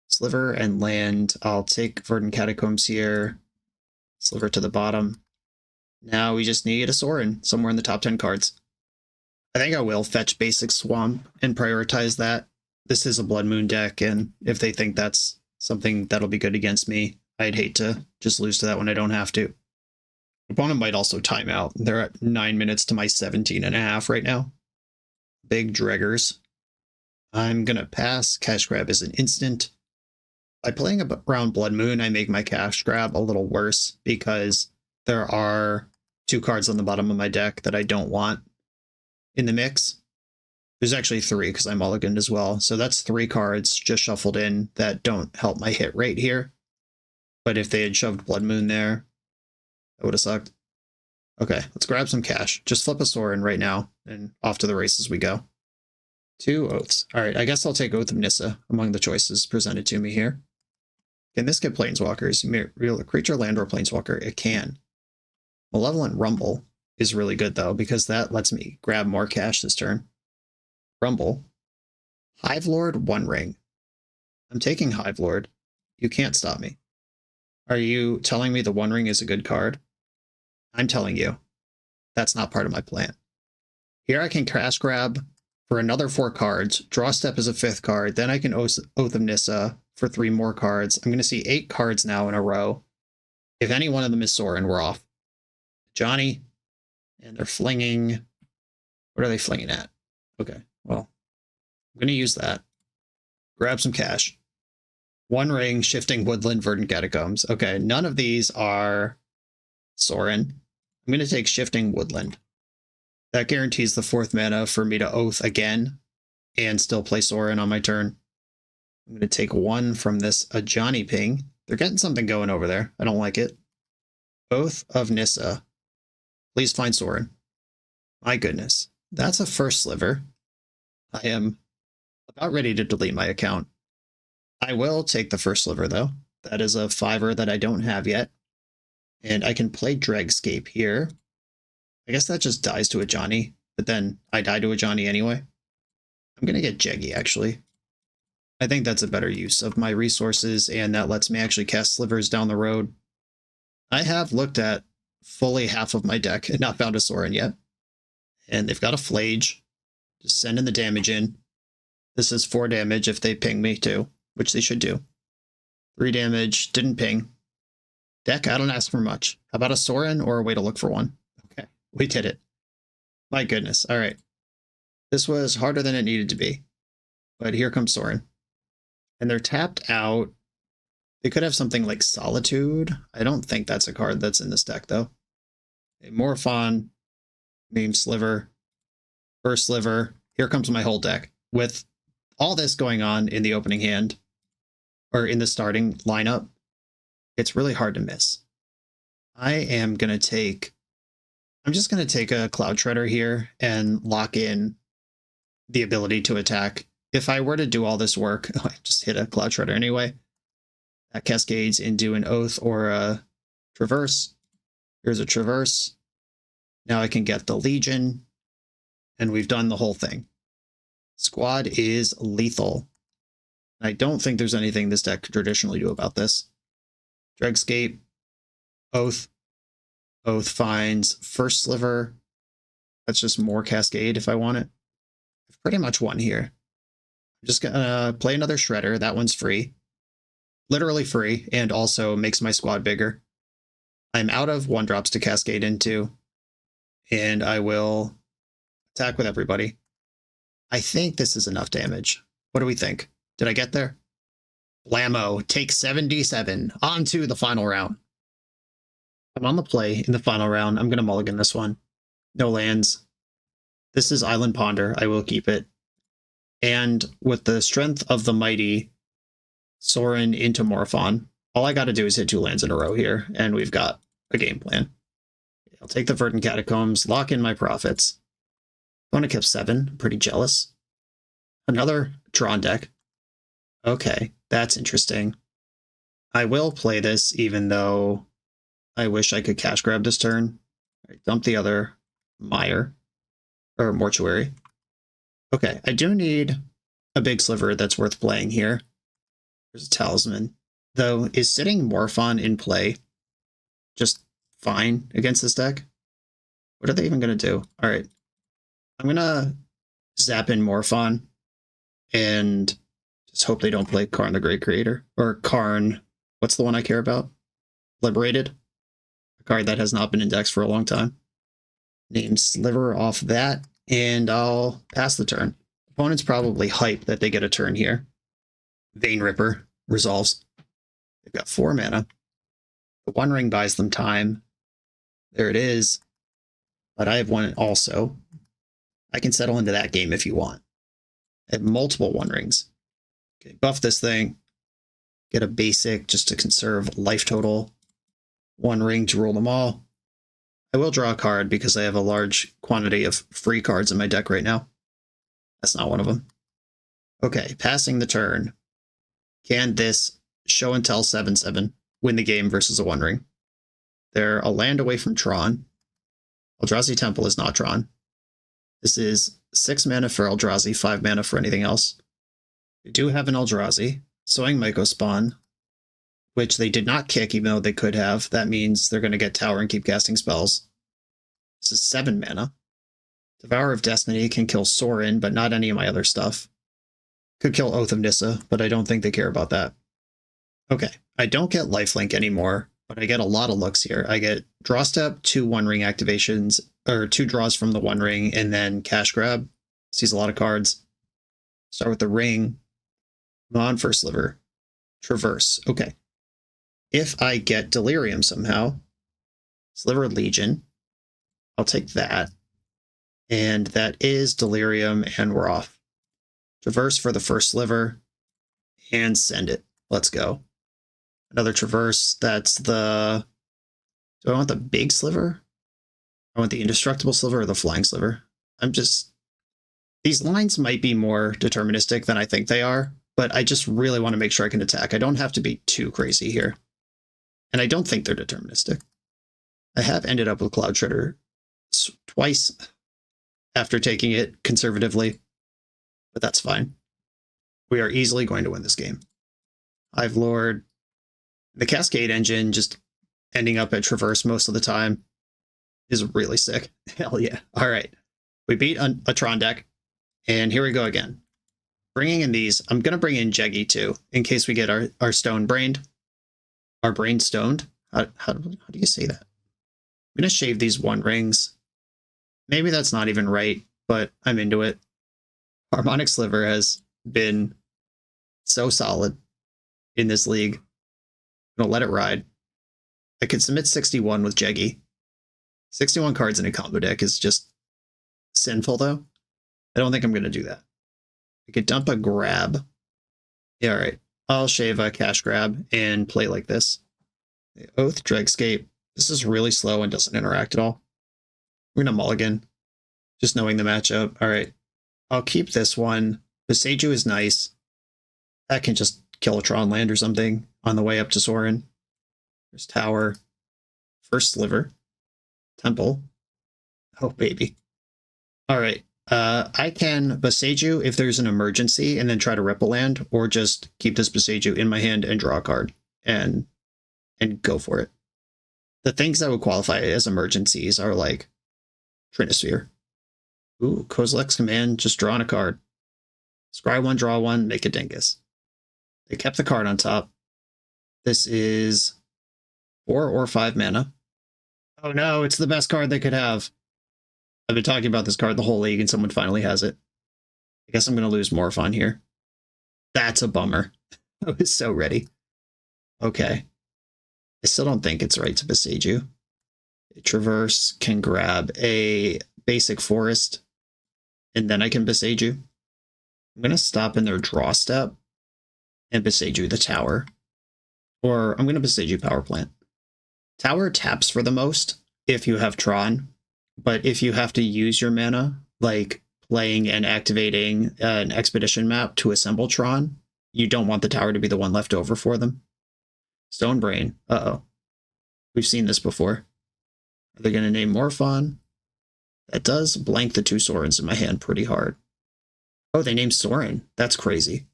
Speaker 2: Sliver and land. I'll take Verdant Catacombs here. Sliver to the bottom. Now we just need a Sorin somewhere in the top 10 cards. I think I will fetch Basic Swamp and prioritize that. This is a Blood Moon deck, and if they think that's something that'll be good against me, I'd hate to just lose to that when I don't have to. Opponent might also time out. They're at 9 minutes to my 17.5 right now. Big Dreggers. I'm going to pass. Cash Grab is an instant. By playing around Blood Moon, I make my Cash Grab a little worse because there are 2 cards on the bottom of my deck that I don't want in the mix. There's actually 3 because I mulliganed as well. So that's 3 cards just shuffled in that don't help my hit rate here. But if they had shoved Blood Moon there, that would have sucked. Okay, let's grab some cash. Just flip a Sorin right now, and off to the races we go. 2 Oaths. All right, I guess I'll take Oath of Nissa among the choices presented to me here. Can this get Planeswalkers? Real creature, land, or Planeswalker? It can. Malevolent Rumble is really good, though, because that lets me grab more cash this turn. Rumble. Hive Lord, 1 ring. I'm taking Hive Lord. You can't stop me. Are you telling me the 1 ring is a good card? I'm telling you, that's not part of my plan. Here I can Cash Grab for another 4 cards, Draw Step as a 5th card, then I can Oath of Nissa for 3 more cards. I'm going to see 8 cards now in a row. If any one of them is Sorin, we're off. Johnny, and they're flinging. What are they flinging at? Okay, well, I'm going to use that. Grab some cash. 1 ring, Shifting Woodland, Verdant Catacombs. Okay, none of these are Sorin. I'm going to take Shifting Woodland. That guarantees the 4th mana for me to Oath again and still play Sorin on my turn. I'm going to take 1 from this Ajani ping. They're getting something going over there. I don't like it. Oath of Nissa. Please find Sorin. My goodness. That's a first Sliver. I am about ready to delete my account. I will take the first Sliver, though. That is a 5er that I don't have yet. And I can play Dregscape here. I guess that just dies to a Johnny, but then I die to a Johnny anyway. I'm going to get Jeggy, actually. I think that's a better use of my resources, and that lets me actually cast Slivers down the road. I have looked at fully half of my deck and not found a Sorin yet. And they've got a Flage. Just sending the damage in. This is 4 damage if they ping me too, which they should do. 3 damage, didn't ping. Deck, I don't ask for much. How about a Sorin or a way to look for one? Okay, we did it. My goodness, all right. This was harder than it needed to be. But here comes Sorin. And they're tapped out. They could have something like Solitude. I don't think that's a card that's in this deck, though. A Morophon, named Sliver, first Sliver. Here comes my whole deck. With all this going on in the opening hand, or in the starting lineup, it's really hard to miss. I'm just going to take a Cloud Shredder here and lock in the ability to attack. If I were to do all this work, I just hit a Cloud Shredder anyway. That cascades into an Oath or a Traverse. Here's a Traverse. Now I can get the Legion, and we've done the whole thing. Squad is lethal. I don't think there's anything this deck could traditionally do about this. Dregscape, Oath. Oath finds first Sliver. That's just more Cascade if I want it. I've pretty much won here. I'm just gonna play another Shredder. That one's free. Literally free, and also makes my squad bigger. I'm out of 1-drops to Cascade into, and I will attack with everybody. I think this is enough damage. What do we think? Did I get there? Blammo, take 77. On to the final round. I'm on the play in the final round. I'm going to mulligan this one. No lands. This is Island Ponder. I will keep it. And with the strength of the mighty Sorin into Morophon, all I got to do is hit 2 lands in a row here, and we've got a game plan. I'll take the Verdant Catacombs, lock in my profits. Opponent kept 7. I'm pretty jealous. Another Tron deck. Okay, that's interesting. I will play this even though I wish I could cash grab this turn. Right, dump the other Mire, or Mortuary. Okay, I do need a big Sliver that's worth playing here. There's a Talisman. Though, is sitting Morophon in play just fine against this deck? What are they even going to do? All right. I'm gonna zap in Morophon and just hope they don't play Karn the Great Creator. Or Karn, what's the one I care about? Liberated. A card that has not been indexed for a long time. Name Sliver off that, and I'll pass the turn. Opponent's probably hyped that they get a turn here. Vein Ripper resolves. They've got 4 mana. The One Ring buys them time. There it is. But I have one also. I can settle into that game if you want. I have multiple One Rings. Okay, buff this thing. Get a basic just to conserve life total. One Ring to rule them all. I will draw a card because I have a large quantity of free cards in my deck right now. That's not one of them. Okay, passing the turn. Can this show and tell 7/7 win the game versus a One Ring? They're a land away from Tron. Eldrazi Temple is not Tron. This is 6 mana for Eldrazi, 5 mana for anything else. They do have an Eldrazi, Sowing Mycospawn, which they did not kick even though they could have. That means they're going to get Tower and keep casting spells. This is 7 mana. Devourer of Destiny can kill Sorin, but not any of my other stuff. Could kill Oath of Nissa, but I don't think they care about that. Okay, I don't get Lifelink anymore, but I get a lot of looks here. I get Draw Step, 2 One Ring activations, or 2 draws from the One Ring, and then Cash Grab. Sees a lot of cards. Start with the Ring. Come on for Sliver. Traverse. Okay. If I get Delirium somehow, Sliver Legion, I'll take that. And that is Delirium, and we're off. Traverse for the first Sliver, and send it. Let's go. Another Traverse. That's the... Do I want the big Sliver? I want the Indestructible Sliver or the Flying Sliver? I'm just... These lines might be more deterministic than I think they are, but I just really want to make sure I can attack. I don't have to be too crazy here. And I don't think they're deterministic. I have ended up with Cloud Shredder twice after taking it conservatively, but that's fine. We are easily going to win this game. Hive Lord. The Cascade Engine just ending up at Traverse most of the time is really sick. Hell yeah. All right. We beat a Tron deck, and here we go again. Bringing in these, I'm going to bring in Jeggy too, in case we get our stone brained. Our brain stoned? How do you say that? I'm going to shave these One Rings. Maybe that's not even right, but I'm into it. Harmonic Sliver has been so solid in this league. I'm going to let it ride. I could submit 61 with Jeggy. 61 cards in a combo deck is just sinful, though. I don't think I'm going to do that. I could dump a grab. Yeah, all right. I'll shave a Cash Grab and play like this. The Oath, Dregscape. This is really slow and doesn't interact at all. We're going to mulligan. Just knowing the matchup. All right. I'll keep this one. Beseiju is nice. That can just kill a Tron land or something on the way up to Sorin. There's Tower. First Sliver. Temple. Oh, baby. All right. I can Beseiju if there's an emergency and then try to rip a land, or just keep this Beseiju in my hand and draw a card and go for it. The things that would qualify as emergencies are like Trinisphere. Ooh, Kozilek's Command, just drawing a card. Scry 1, draw 1, make a Dingus. They kept the card on top. This is 4 or 5 mana. Oh no, it's the best card they could have. I've been talking about this card the whole league and someone finally has it. I guess I'm going to lose Morophon here. That's a bummer. I was so ready. Okay. I still don't think it's right to Beseiju. Traverse can grab a basic forest, and then I can Beseiju. I'm going to stop in their draw step and Beseiju the tower. Or I'm going to Beseiju Power Plant. Tower taps for the most if you have Tron. But if you have to use your mana, like playing and activating an expedition map to assemble Tron, you don't want the tower to be the one left over for them. Stone Brain. Uh-oh. We've seen this before. Are they going to name Morophon? That does blank the 2 Sorins in my hand pretty hard. Oh, they named Sorin. That's crazy.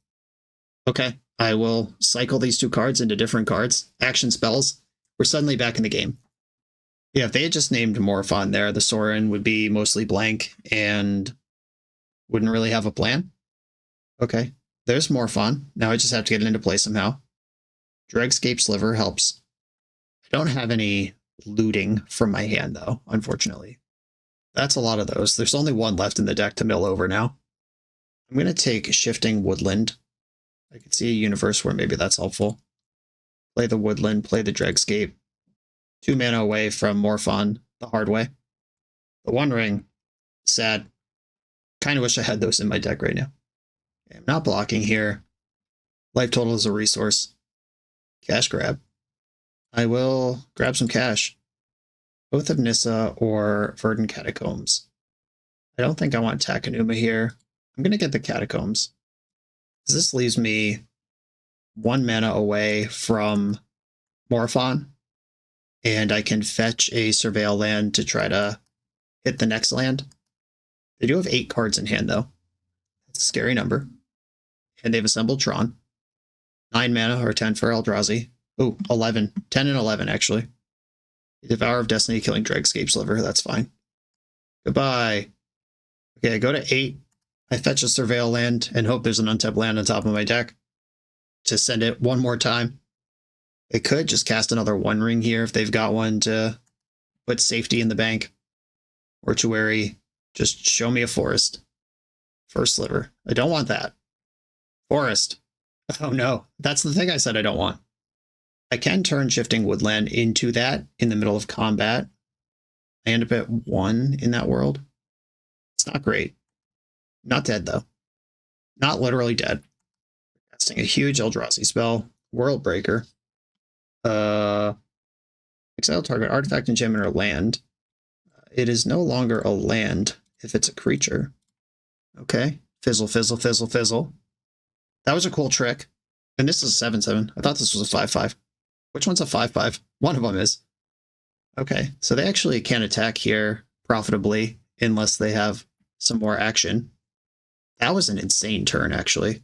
Speaker 2: Okay, I will cycle these 2 cards into different cards. Action spells. We're suddenly back in the game. Yeah, if they had just named Morophon there, the Sorin would be mostly blank and wouldn't really have a plan. Okay, there's Morophon. Now I just have to get it into play somehow. Dregscape Sliver helps. I don't have any looting from my hand, though, unfortunately. That's a lot of those. There's only one left in the deck to mill over now. I'm going to take Shifting Woodland. I could see a universe where maybe that's helpful. Play the Woodland, play the Dregscape. 2 mana away from Morophon the hard way. The One Ring, sad. Kind of wish I had those in my deck right now. Okay, I'm not blocking here. Life total is a resource. Cash grab. I will grab some cash. Both of Nissa or Verdant Catacombs. I don't think I want Takenuma here. I'm going to get the Catacombs. This leaves me 1 mana away from Morophon. And I can fetch a Surveil land to try to hit the next land. They do have 8 cards in hand, though. That's a scary number. And they've assembled Tron. 9 mana or 10 for Eldrazi. Ooh, 11. 10 and 11, actually. Devour of Destiny killing Dregscape Sliver. That's fine. Goodbye. Okay, I go to 8. I fetch a Surveil land and hope there's an untapped land on top of my deck to send it one more time. They could just cast another One Ring here if they've got one to put safety in the bank. Mortuary, just show me a forest. First Sliver. I don't want that. Forest. Oh no, that's the thing I said I don't want. I can turn Shifting Woodland into that in the middle of combat. I end up at 1 in that world. It's not great. Not dead, though. Not literally dead. Casting a huge Eldrazi spell. World Breaker. Exile target artifact, enchantment, or land. It is no longer a land if it's a creature. Okay. Fizzle, fizzle, fizzle, fizzle. That was a cool trick. And this is 7/7. I thought this was a 5/5. Which one's a 5/5? One of them is. Okay, so they actually can't attack here profitably unless they have some more action. That was an insane turn, actually.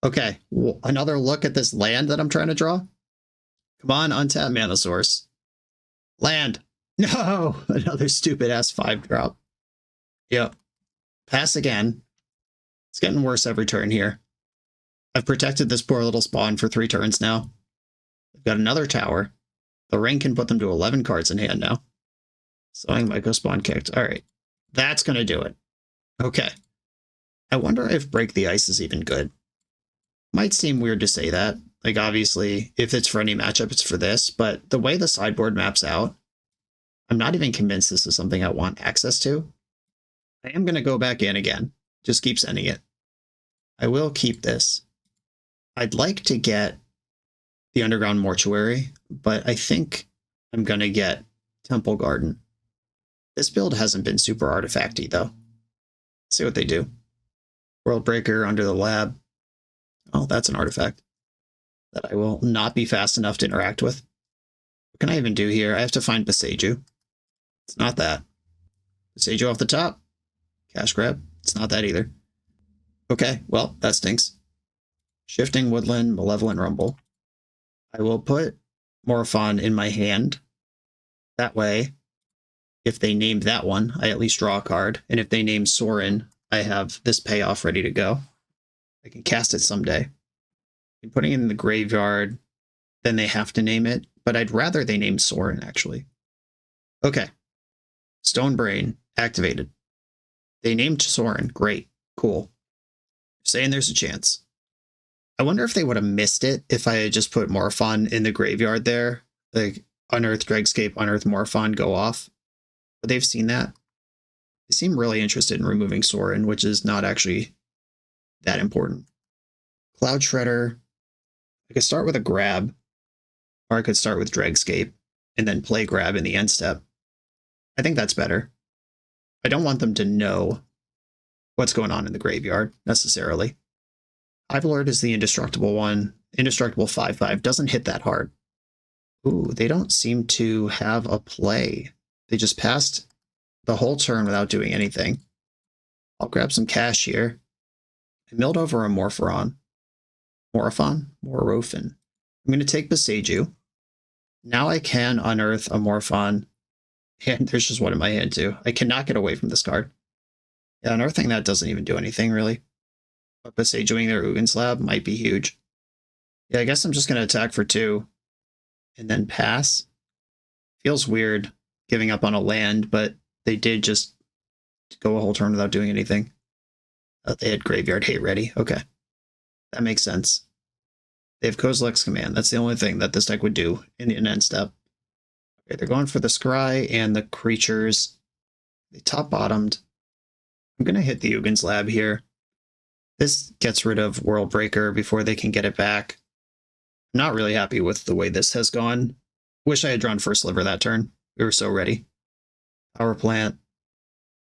Speaker 2: Okay, another look at this land that I'm trying to draw. Come on, untap mana source. Land. No! Another stupid-ass 5-drop. Yep. Pass again. It's getting worse every turn here. I've protected this poor little spawn for 3 turns now. I've got another tower. The ring can put them to 11 cards in hand now. Sowing Myco spawn kicked. Alright. That's going to do it. Okay. I wonder if Break the Ice is even good. Might seem weird to say that. Like, obviously, if it's for any matchup, it's for this. But the way the sideboard maps out, I'm not even convinced this is something I want access to. I am going to go back in again. Just keep sending it. I will keep this. I'd like to get the Underground Mortuary, but I think I'm going to get Temple Garden. This build hasn't been super artifacty, though. Let's see what they do. World Breaker under the lab. Oh, that's an artifact that I will not be fast enough to interact with. What can I even do here? I have to find Boseiju. It's not that. Boseiju off the top. Cash grab. It's not that either. Okay, well, that stinks. Shifting Woodland, Malevolent Rumble. I will put Morophon in my hand. That way, if they name that one, I at least draw a card. And if they name Sorin, I have this payoff ready to go. I can cast it someday. I'm putting it in the graveyard, then they have to name it. But I'd rather they name Sorin, actually. Okay. Stone Brain activated. They named Sorin. Great. Cool. Saying there's a chance. I wonder if they would have missed it if I had just put Morophon in the graveyard there. Like, Unearth Dregscape, Unearth Morophon, go off. But they've seen that. They seem really interested in removing Sorin, which is not actually that important. Cloud Shredder. I could start with a grab, or I could start with Dregscape, and then play grab in the end step. I think that's better. I don't want them to know what's going on in the graveyard, necessarily. Hive Lord is the indestructible one. Indestructible 5/5 doesn't hit that hard. Ooh, they don't seem to have a play. They just passed the whole turn without doing anything. I'll grab some cash here. I milled over a Morophon. Morophon? I'm going to take Boseiju. Now I can unearth a Morophon And there's just one in my hand too. I cannot get away from this card. Yeah, unearthing that doesn't even do anything really. But Besageing their Ugin Slab might be huge. Yeah, I guess I'm just going to attack for 2 and then pass. Feels weird giving up on a land, but they did just go a whole turn without doing anything. They had Graveyard Hate ready. Okay. That makes sense. They have Kozilek's Command. That's the only thing that this deck would do in an end step. Okay, they're going for the Scry and the creatures. They top-bottomed. I'm going to hit the Ugin Slab here. This gets rid of World Breaker before they can get it back. I'm not really happy with the way this has gone. Wish I had drawn first Sliver that turn. We were so ready. Power Plant.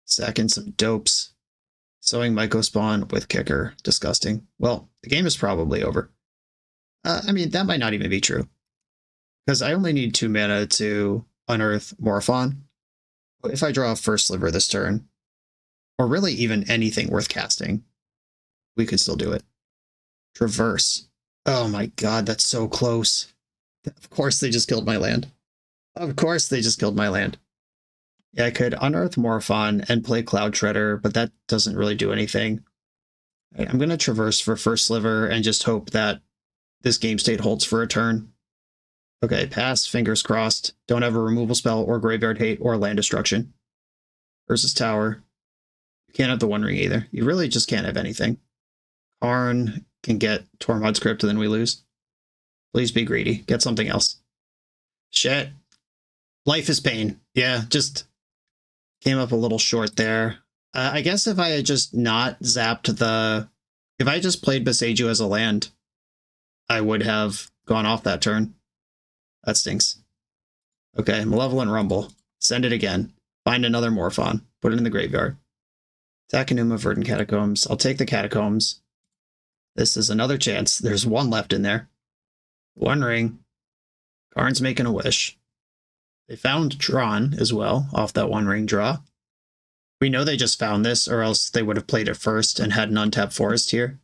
Speaker 2: Sacking some dopes. Sowing Mycospawn with Kicker. Disgusting. Well, the game is probably over. I mean, that might not even be true. Because I only need 2 mana to unearth Morophon. But if I draw a first Sliver this turn, or really even anything worth casting, we could still do it. Traverse. Oh my god, that's so close. Of course they just killed my land. Of course they just killed my land. Yeah, I could unearth Morophon and play Cloud Treader, but that doesn't really do anything. I'm going to traverse for first Sliver and just hope that this game state holds for a turn. Okay, pass, fingers crossed. Don't have a removal spell or Graveyard Hate or land destruction. Versus Tower. You can't have the One Ring either. You really just can't have anything. Karn can get Tormod's Crypt and then we lose. Please be greedy. Get something else. Shit. Life is pain. Yeah, just came up a little short there. I guess if I had just not zapped the... If I just played Beseiju as a land, I would have gone off that turn. That stinks. Okay, Malevolent Rumble. Send it again. Find another Morophon. Put it in the graveyard. Attack Enuma, Verdant Catacombs. I'll take the Catacombs. This is another chance. There's one left in there. One ring. Karn's making a wish. They found Tron as well off that one ring draw. We know they just found this, or else they would have played it first and had an untapped forest here.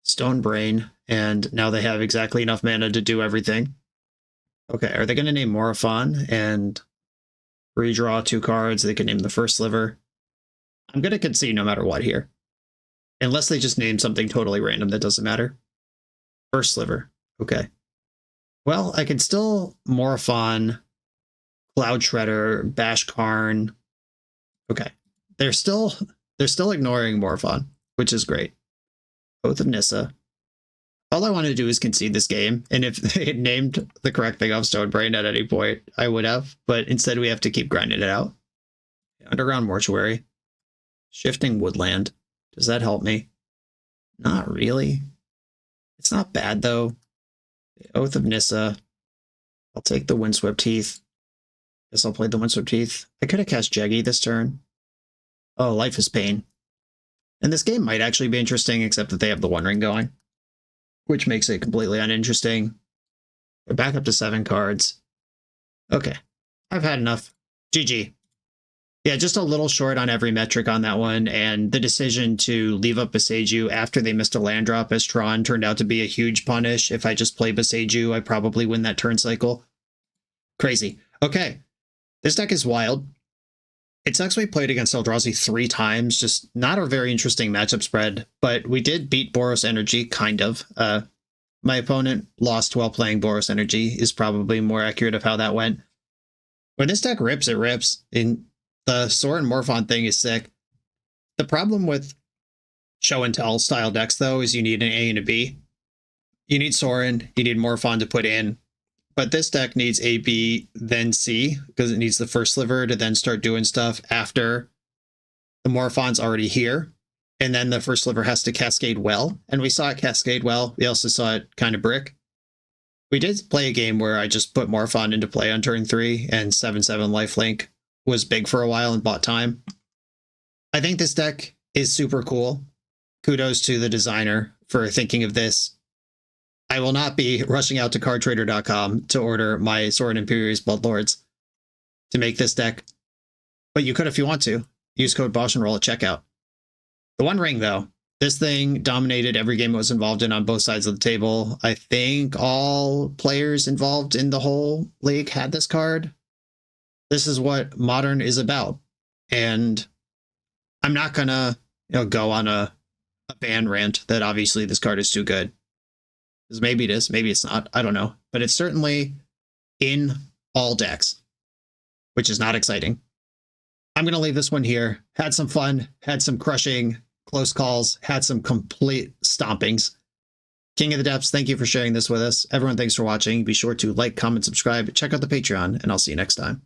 Speaker 2: Stone Brain, and now they have exactly enough mana to do everything. Okay, are they going to name Morophon and redraw 2 cards? They can name the first Sliver. I'm going to concede no matter what here. Unless they just name something totally random that doesn't matter. First Sliver. Okay. Well, I can still Morophon, Cloud Shredder, Bash Karn. Okay. They're still ignoring Morophon, which is great. Oath of Nissa. All I want to do is concede this game, and if they had named the correct thing off Stone Brain at any point, I would have, but instead we have to keep grinding it out. Underground Mortuary. Shifting Woodland. Does that help me? Not really. It's not bad, though. Oath of Nissa. I'll take the Windswept Heath. Guess I'll play the Windswept Heath. I could have cast Jeggy this turn. Oh, Life is Pain. And this game might actually be interesting, except that they have the One Ring going, which makes it completely uninteresting. We're back up to 7 cards. Okay. I've had enough. GG. Yeah, just a little short on every metric on that one, and the decision to leave up Beseiju after they missed a land drop as Tron turned out to be a huge punish. If I just play Beseiju, I probably win that turn cycle. Crazy. Okay. This deck is wild. It sucks we played against Eldrazi 3 times, just not a very interesting matchup spread, but we did beat Boros Energy, kind of. My opponent lost while playing Boros Energy is probably more accurate of how that went. When this deck rips, it rips. And the Sorin Morophon thing is sick. The problem with show and tell style decks, though, is you need an A and a B. You need Sorin, you need Morophon to put in. But this deck needs A, B, then C, because it needs the first Sliver to then start doing stuff after the Morophon's already here. And then the first Sliver has to cascade well. And we saw it cascade well. We also saw it kind of brick. We did play a game where I just put Morophon into play on turn 3, and 7/7 lifelink was big for a while and bought time. I think this deck is super cool. Kudos to the designer for thinking of this. I will not be rushing out to cardtrader.com to order my Sorin Imperious Bloodlords to make this deck. But you could if you want to. Use code BoshNRoll at checkout. The One Ring, though. This thing dominated every game it was involved in on both sides of the table. I think all players involved in the whole league had this card. this is what Modern is about. And I'm not gonna, go on a ban rant that obviously this card is too good. Because maybe it is, maybe it's not, I don't know. But it's certainly in all decks, which is not exciting. I'm gonna leave this one here. Had some fun, had some crushing close calls, had some complete stompings. King of the Depths, thank you for sharing this with us. Everyone, thanks for watching. Be sure to like, comment, subscribe, check out the Patreon, and I'll see you next time.